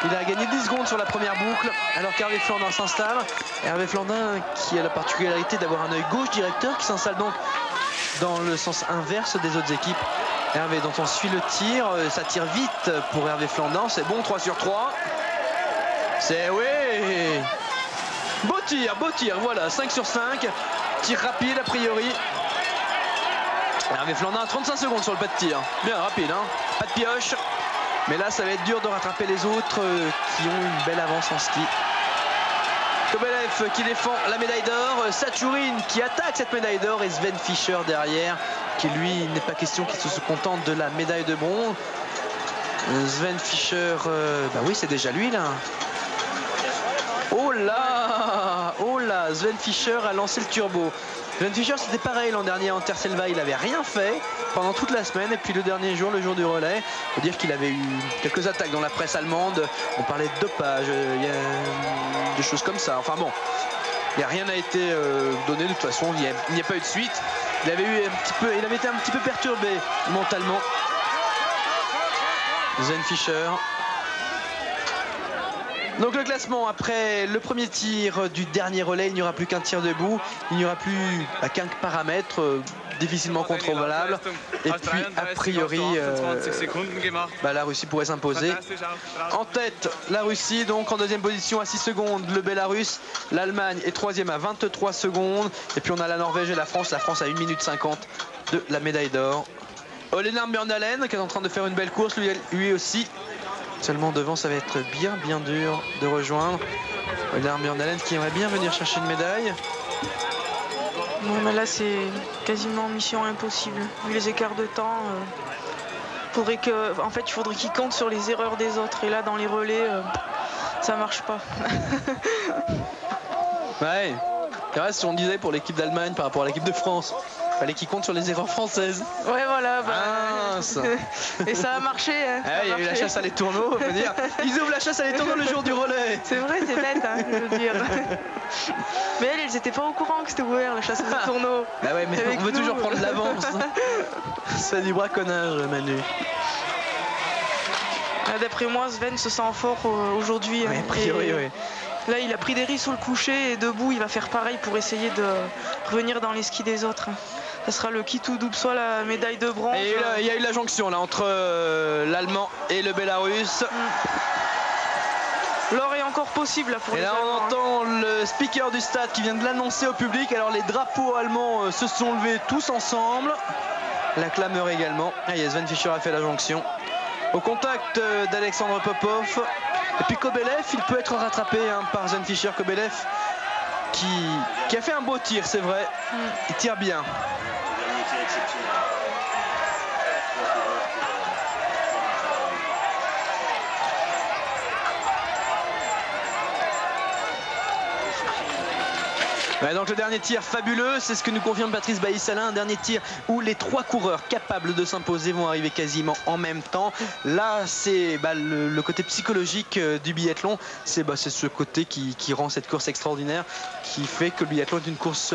Il a gagné 10 secondes sur la première boucle alors qu'Hervé Flandin s'installe. Hervé Flandin qui a la particularité d'avoir un œil gauche directeur qui s'installe donc dans le sens inverse des autres équipes. Hervé dont on suit le tir, ça tire vite pour Hervé Flandin, c'est bon, 3 sur 3. C'est oui. Beau tir, voilà, 5 sur 5. Tir rapide a priori. Hervé Flandin, 35 secondes sur le pas de tir. Bien rapide, hein, pas de pioche. Mais là, ça va être dur de rattraper les autres qui ont une belle avance en ski. Kobelev qui défend la médaille d'or. Saturine qui attaque cette médaille d'or. Et Sven Fischer derrière, qui lui, n'est pas question qu'il se contente de la médaille de bronze. Sven Fischer, bah oui, c'est déjà lui là. Oh là, Sven Fischer a lancé le turbo. Sven Fischer, c'était pareil l'an dernier à Anterselva, il n'avait rien fait pendant toute la semaine. Et puis le dernier jour, le jour du relais, il faut dire qu'il avait eu quelques attaques dans la presse allemande. On parlait de dopage, il y a des choses comme ça. Enfin bon, rien n'a été donné de toute façon, il n'y a pas eu de suite. Il avait été un petit peu perturbé mentalement. Sven Fischer. Donc le classement, après le premier tir du dernier relais, il n'y aura plus qu'un tir debout, il n'y aura plus qu'un paramètre difficilement contrôlable. Et puis a priori, la Russie pourrait s'imposer. En tête, la Russie, donc en 2e position à 6 secondes, le Bélarus, l'Allemagne est 3e à 23 secondes. Et puis on a la Norvège et la France à 1 minute 50 de la médaille d'or. Lennart Bjørndalen qui est en train de faire une belle course, lui aussi. Seulement devant, ça va être bien dur de rejoindre. Lennart Bjørndalen qui aimerait bien venir chercher une médaille. Non, mais là, c'est quasiment mission impossible. Vu les écarts de temps, il faudrait qu'il compte sur les erreurs des autres. Et là, dans les relais, ça marche pas. Ouais, c'est vrai, si on disait pour l'équipe d'Allemagne par rapport à l'équipe de France. Fallait qu'il compte sur les erreurs françaises. Ouais, voilà. Bah, et ça a marché. Hein, il y a eu la chasse à les tourneaux, on peut dire. Ils ouvrent la chasse à les tourneaux le jour du relais. C'est vrai, c'est bête, hein, je veux dire. Mais elles n'étaient pas au courant que c'était ouvert, la chasse à les tourneaux. Bah ouais, mais on veut toujours prendre de l'avance. C'est du braconnage, Manu. D'après moi, Sven se sent fort aujourd'hui. Oui, a priori, oui. Là, il a pris des risques sur le coucher et debout, il va faire pareil pour essayer de revenir dans les skis des autres. Ça sera le kit ou double, soit la médaille de bronze. Et il y a eu la jonction là entre l'Allemand et le Bélarus. L'or est encore possible là pour les Allemands. Et là on entend le speaker du stade qui vient de l'annoncer au public. Alors les drapeaux allemands se sont levés tous ensemble. La clameur également. Ah, Sven Fischer a fait la jonction. Au contact d'Alexandre Popov. Et puis Kobelev, il peut être rattrapé par Sven Fischer. Kobelev qui a fait un beau tir, c'est vrai. Il tire bien. Ouais, donc le dernier tir fabuleux, c'est ce que nous confirme Patrice Bailly-Salin, un dernier tir où les 3 coureurs capables de s'imposer vont arriver quasiment en même temps. Là, c'est le côté psychologique du biathlon, c'est ce côté qui rend cette course extraordinaire, qui fait que le biathlon est une course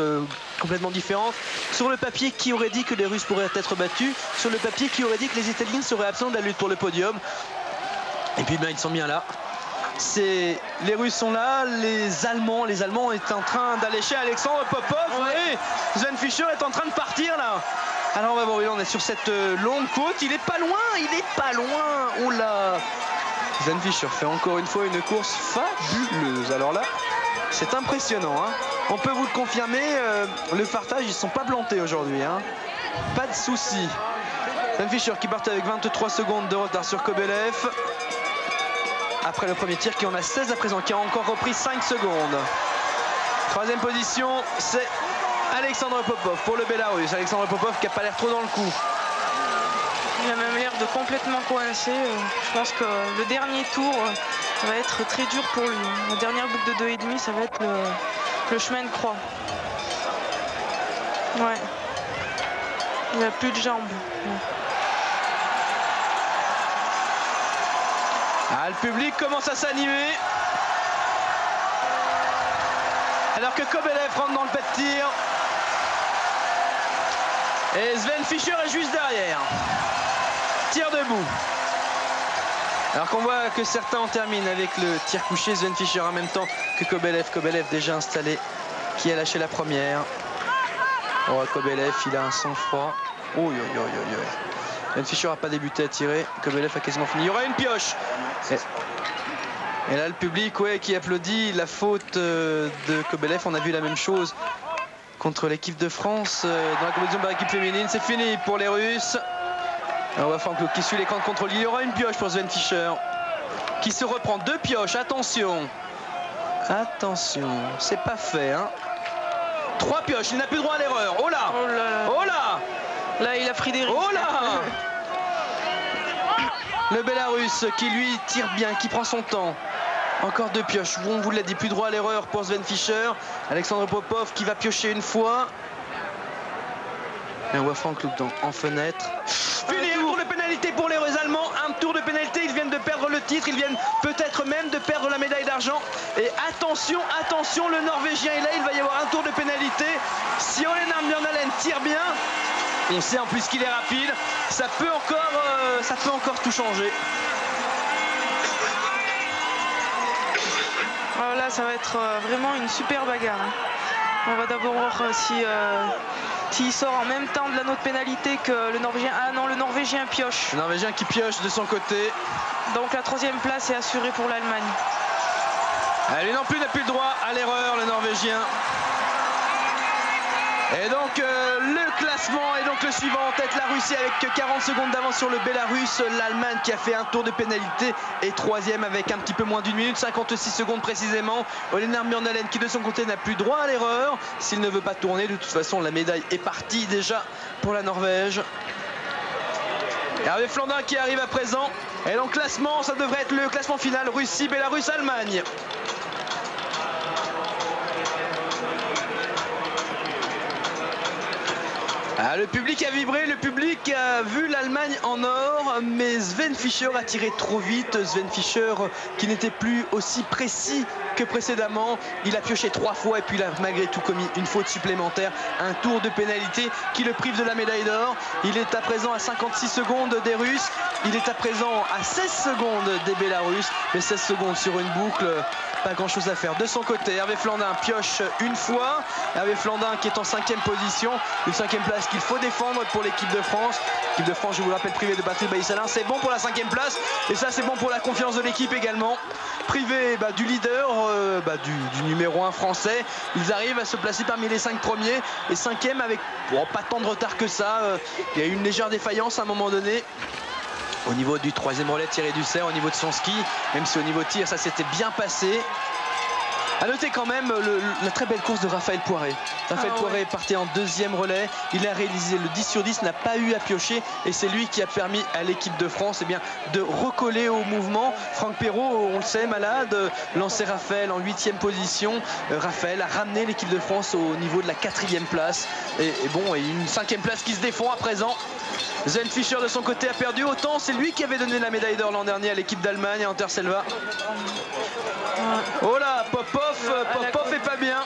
complètement différente. Sur le papier, qui aurait dit que les Russes pourraient être battus? Sur le papier, qui aurait dit que les Italiens seraient absents de la lutte pour le podium? Et puis ils sont bien là. Les Russes sont là, les Allemands est en train d'aller chez Alexandre Popov. Ouais. Sven Fischer est en train de partir là. Alors on va voir, on est sur cette longue côte, il est pas loin, oh là. Sven Fischer fait encore une fois une course fabuleuse. Alors là, c'est impressionnant, hein. On peut vous le confirmer, le fartage, ils ne sont pas plantés aujourd'hui, hein. Pas de souci. Sven Fischer qui partait avec 23 secondes de retard sur Kobelev. Après le premier tir, qui en a 16 à présent, qui a encore repris 5 secondes. Troisième position, c'est Alexandre Popov pour le Bélarus. Alexandre Popov qui n'a pas l'air trop dans le coup. Il a même l'air de complètement coincé. Je pense que le dernier tour va être très dur pour lui. La dernière boucle de 2,5, ça va être le chemin de croix. Ouais. Il n'a plus de jambes. Ouais. Ah, le public commence à s'animer. Alors que Kobelev rentre dans le pas de tir. Et Sven Fischer est juste derrière. Tir debout. Alors qu'on voit que certains en terminent avec le tir couché. Sven Fischer en même temps que Kobelev. Kobelev déjà installé, qui a lâché la première. Oh, Kobelev, il a un sang-froid. Oh, Sven Fischer n'a pas débuté à tirer. Kobelev a quasiment fini. Il y aura une pioche. Et là, le public qui applaudit la faute de Kobelev. On a vu la même chose contre l'équipe de France dans la compétition par équipe féminine. C'est fini pour les Russes. Alors, on va Franck qui suit l'écran de contrôle. Il y aura une pioche pour Sven Fischer qui se reprend. 2 pioches. Attention. Attention. C'est pas fait, hein. 3 pioches. Il n'a plus droit à l'erreur. Oh là. Oh là là. Oh là. Là, il a pris des risques. Oh là. Le Bélarus qui lui tire bien, qui prend son temps. Encore 2 pioches. On vous l'a dit, plus droit à l'erreur pour Sven Fischer. Alexandre Popov qui va piocher une fois. Et on voit Franck Loubdan en fenêtre. Fini, un tour de pénalité pour les Allemands. Un tour de pénalité, ils viennent de perdre le titre. Ils viennent peut-être même de perdre la médaille d'argent. Et attention, attention, le Norvégien est là. Il va y avoir un tour de pénalité. Si Ole Bjørnalen tire bien, on sait en plus qu'il est rapide, ça peut encore tout changer. Alors là, ça va être vraiment une super bagarre. On va d'abord voir s'il sort en même temps de l'anneau de pénalité que le Norvégien. Ah non, le Norvégien pioche. Le Norvégien qui pioche de son côté. Donc la 3e place est assurée pour l'Allemagne. Lui non plus n'a plus le droit à l'erreur, le Norvégien. Et donc le classement est donc le suivant en tête, la Russie avec 40 secondes d'avance sur le Bélarus, l'Allemagne qui a fait un tour de pénalité est 3e avec un petit peu moins d'1 minute, 56 secondes précisément. Ole Bjørnalen qui de son côté n'a plus droit à l'erreur, s'il ne veut pas tourner, de toute façon la médaille est partie déjà pour la Norvège. Hervé Flandin qui arrive à présent, et donc classement, ça devrait être le classement final, Russie, Bélarus, Allemagne. Ah, le public a vibré, le public a vu l'Allemagne en or, mais Sven Fischer a tiré trop vite. Sven Fischer qui n'était plus aussi précis que précédemment. Il a pioché 3 fois et puis il a malgré tout commis une faute supplémentaire. Un tour de pénalité qui le prive de la médaille d'or. Il est à présent à 56 secondes des Russes. Il est à présent à 16 secondes des Bélarusses. Mais 16 secondes sur une boucle, pas grand chose à faire. De son côté, Hervé Flandin pioche une fois. Hervé Flandin qui est en 5e position. Une 5e place qu'il faut défendre pour l'équipe de France. L'équipe de France, je vous le rappelle, privée de Patrick Bailly-Salin. C'est bon pour la 5e place. Et ça, c'est bon pour la confiance de l'équipe également. Privé du leader, du numéro 1 français. Ils arrivent à se placer parmi les 5 premiers. Et 5e avec pas tant de retard que ça. Il y a eu une légère défaillance à un moment donné. Au niveau du 3e relais, Thierry Dussert, au niveau de son ski, même si au niveau tir, ça s'était bien passé. A noter quand même la très belle course de Raphaël Poiré. Raphaël Poiré partait en 2e relais. Il a réalisé le 10 sur 10, n'a pas eu à piocher. Et c'est lui qui a permis à l'équipe de France de recoller au mouvement. Franck Perrault, on le sait, malade, lançait Raphaël en 8e position. Raphaël a ramené l'équipe de France au niveau de la 4e place. Et une 5e place qui se défend à présent. Sven Fischer de son côté a perdu. Autant c'est lui qui avait donné la médaille d'or l'an dernier à l'équipe d'Allemagne, à Anterselva. Oh là, Popov est pas bien.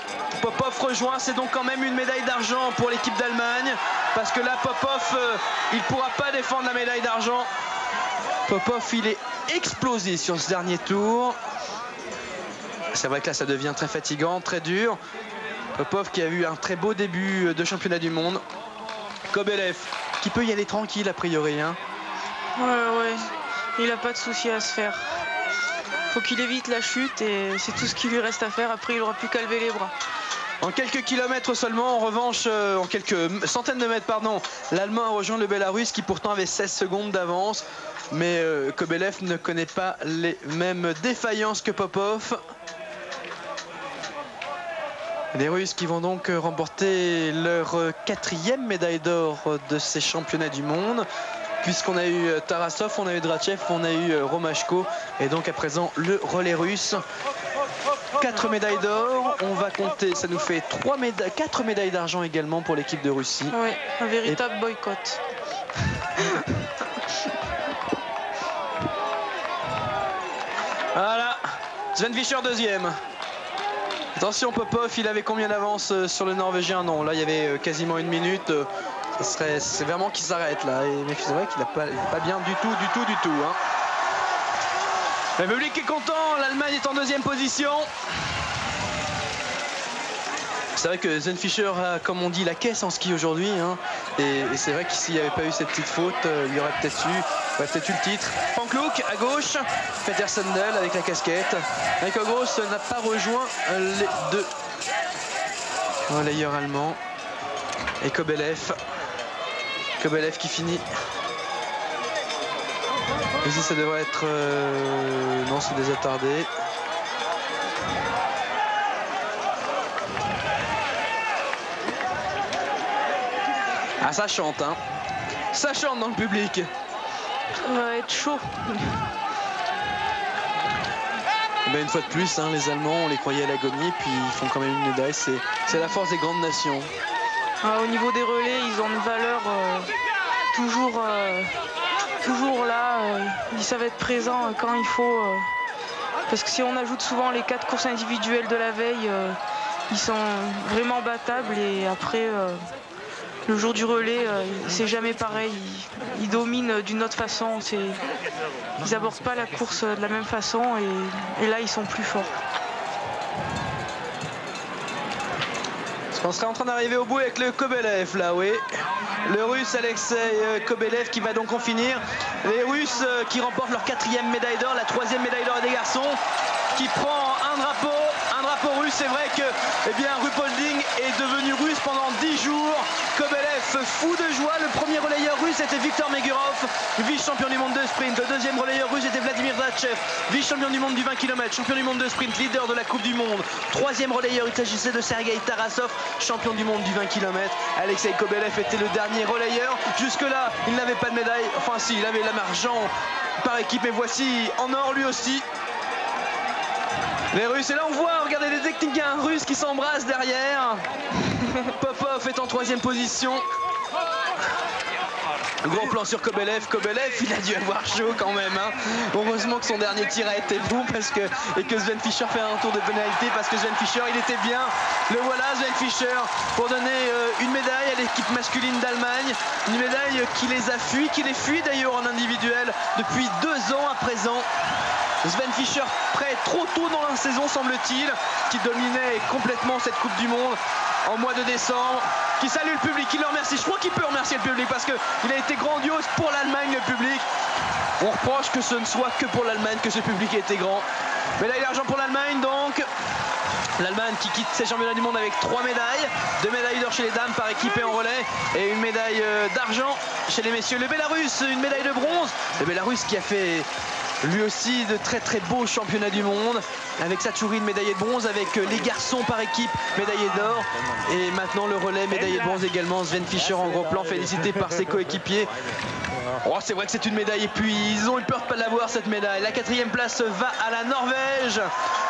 Popov rejoint, c'est donc quand même une médaille d'argent pour l'équipe d'Allemagne. Parce que là, Popov, il ne pourra pas défendre la médaille d'argent. Popov, il est explosé sur ce dernier tour. C'est vrai que là, ça devient très fatigant, très dur. Popov qui a eu un très beau début de championnat du monde. Kobelev qui peut y aller tranquille a priori. Hein. Ouais, il n'a pas de souci à se faire. Faut qu'il évite la chute et c'est tout ce qui lui reste à faire. Après, il n'aura plus qu'à lever les bras. En quelques kilomètres seulement, en revanche, en quelques centaines de mètres, pardon, l'Allemand a rejoint le Bélarus qui pourtant avait 16 secondes d'avance. Mais Kobelev ne connaît pas les mêmes défaillances que Popov. Les Russes qui vont donc remporter leur 4e médaille d'or de ces championnats du monde. Puisqu'on a eu Tarasov, on a eu Drachev, on a eu Romashko. Et donc à présent le relais russe. 4 médailles d'or, on va compter, ça nous fait 4 médailles d'argent également pour l'équipe de Russie. Oui, un véritable boycott. Voilà, Sven Fischer 2e. Attention, Popov, il avait combien d'avance sur le Norvégien? Non, là il y avait quasiment une minute. C'est vraiment qu'il s'arrête là. Mais c'est vrai qu'il n'a pas bien du tout. Hein. Le public est content, l'Allemagne est en 2e position. C'est vrai que Sven Fischer a, comme on dit, la caisse en ski aujourd'hui. Hein. Et c'est vrai que s'il n'y avait pas eu cette petite faute, il y aurait peut-être eu le titre. Frank Luke à gauche, Peter Sandel avec la casquette. Heiko Gross n'a pas rejoint les 2 relayeurs allemands. Et Kobelev qui finit. Ici ça devrait être... non, c'est désattardé. Ah, ça chante, hein. Ça chante dans le public. Ça va être chaud. Ben, une fois de plus, hein, les Allemands, on les croyait à l'agonie, puis ils font quand même une médaille. C'est la force des grandes nations. Au niveau des relais, ils ont une valeur toujours là. Ils savent être présents quand il faut. Parce que si on ajoute souvent les 4 courses individuelles de la veille, ils sont vraiment battables. Et après, le jour du relais, c'est jamais pareil. Ils dominent d'une autre façon. Ils n'abordent pas la course de la même façon. Et là, ils sont plus forts. On serait en train d'arriver au bout avec le Kobelev là, oui. Le Russe Alexei Kobelev qui va donc en finir. Les Russes qui remportent leur 4e médaille d'or, la 3e médaille d'or des garçons, qui prend un drapeau russe. C'est vrai que Ruhpolding est devenu russe pendant 10 jours. Kobelev fou de joie. Le premier relayeur russe était Viktor Megurov, vice-champion du monde de sprint. Le 2e relayeur russe était Vladimir Drachev, vice-champion du monde du 20 km, champion du monde de sprint, leader de la Coupe du Monde. 3e relayeur, il s'agissait de Sergei Tarasov, champion du monde du 20 km. Alexei Kobelev était le dernier relayeur. Jusque-là, il n'avait pas de médaille. Enfin si, il avait l'argent par équipe. Et voici en or lui aussi. Les Russes, et là on voit, regardez les techniciens russes qui s'embrassent derrière. Popov est en 3e position. Gros plan sur Kobelev. Kobelev, il a dû avoir chaud quand même. Hein. Heureusement que son dernier tir a été bon et que Sven Fischer fait un tour de pénalité parce que Sven Fischer, il était bien. Le voilà, Sven Fischer, pour donner une médaille à l'équipe masculine d'Allemagne. Une médaille qui les a fuis, qui les fuit d'ailleurs en individuel depuis 2 ans à présent. Sven Fischer prêt trop tôt dans la saison semble-t-il, qui dominait complètement cette Coupe du Monde en mois de décembre, qui salue le public, qui le remercie. Je crois qu'il peut remercier le public parce qu'il a été grandiose pour l'Allemagne, le public. On reproche que ce ne soit que pour l'Allemagne que ce public a été grand. Médaille d'argent pour l'Allemagne donc. L'Allemagne qui quitte ses championnats du monde avec 3 médailles, 2 médailles d'or chez les dames par équipe et en relais et une médaille d'argent chez les messieurs. Le Bélarus, une médaille de bronze. Le Bélarus qui a fait lui aussi de très beaux championnats du monde, avec Satchourine médaillé de bronze, avec les garçons par équipe médaillé d'or et maintenant le relais médaillé de bronze également. Sven Fischer en gros plan, félicité par ses coéquipiers. Oh, c'est vrai que c'est une médaille et puis ils ont eu peur de ne pas l'avoir cette médaille. La 4e place va à la Norvège.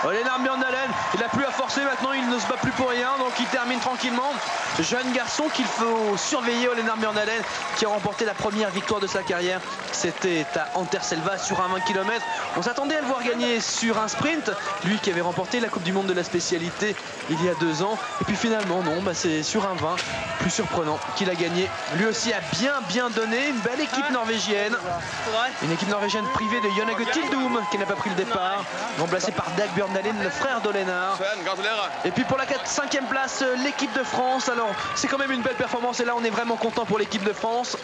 Lennart Bjørndalen, il n'a plus à forcer maintenant, il ne se bat plus pour rien, donc il termine tranquillement. Jeune garçon qu'il faut surveiller, Lennart Bjørndalen, qui a remporté la première victoire de sa carrière. C'était à Anterselva sur un 20 km. On s'attendait à le voir gagner sur un sprint, lui qui avait remporté la Coupe du Monde de la spécialité il y a 2 ans. Et puis finalement, non, c'est sur un 20, plus surprenant, qu'il a gagné. Lui aussi a bien donné, une belle équipe norvégienne. Une équipe norvégienne privée de Jon-Åge Tildum, qui n'a pas pris le départ, remplacé par Dag Bjørndalen, le frère d'Olena. Et puis pour la 5e place, l'équipe de France. Alors c'est quand même une belle performance et là on est vraiment content pour l'équipe de France.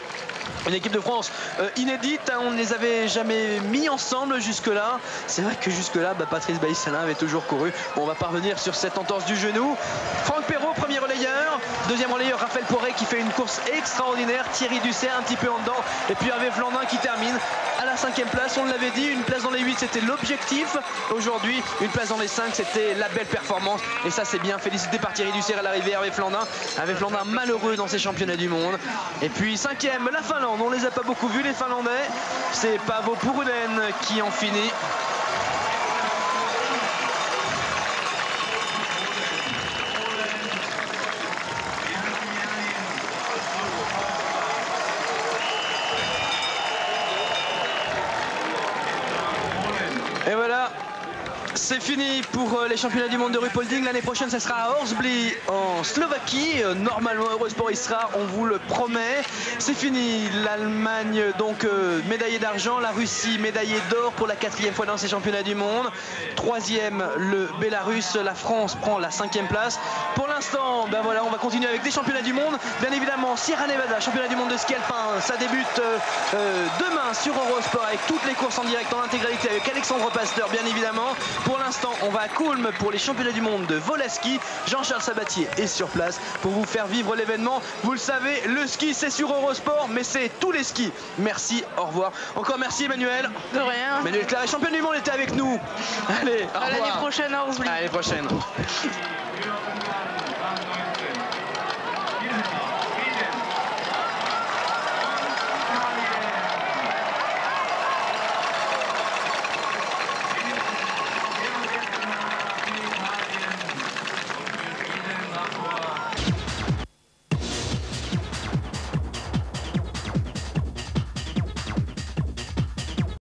Une équipe de France inédite, hein, on ne les avait jamais mis ensemble jusque-là. C'est vrai que jusque-là, Patrice Bailly-Salin avait toujours couru. Bon, on va pas revenir sur cette entorse du genou. Franck Perrault, premier relayeur. Deuxième relayeur, Raphaël Poré qui fait une course extraordinaire. Thierry Dussert un petit peu en dedans. Et puis Hervé Flandin qui termine à la 5e place. On l'avait dit, une place dans les 8, c'était l'objectif. Aujourd'hui, une place dans les 5, c'était la belle performance. Et ça, c'est bien. Félicité par Thierry Dussert à l'arrivée, Hervé Flandin. Hervé Flandin malheureux dans ses championnats du monde. Et puis 5e, la Finlande. On les a pas beaucoup vus les Finlandais. C'est Paavo Purunen qui en finit. Et voilà, c'est fini pour les championnats du monde de Ruhpolding. L'année prochaine, ça sera à Horsbly en Slovaquie. Normalement, Eurosport y sera, on vous le promet. C'est fini. L'Allemagne, donc médaillée d'argent. La Russie, médaillée d'or pour la 4e fois dans ces championnats du monde. 3e, le Bélarus. La France prend la 5e place. Pour l'instant, voilà, on va continuer avec des championnats du monde. Bien évidemment, Sierra Nevada, championnat du monde de ski alpin. Ça débute demain sur Eurosport avec toutes les courses en direct en intégralité avec Alexandre Pasteur, bien évidemment. Pour l'instant, on va à Kulm pour les championnats du monde de vol à ski. Jean-Charles Sabatier est sur place pour vous faire vivre l'événement. Vous le savez, le ski, c'est sur Eurosport, mais c'est tous les skis. Merci, au revoir. Encore merci, Emmanuel. De rien. Emmanuel Claret, championne du monde, était avec nous. Allez, au revoir. À l'année prochaine à Horsbly. À l'année prochaine.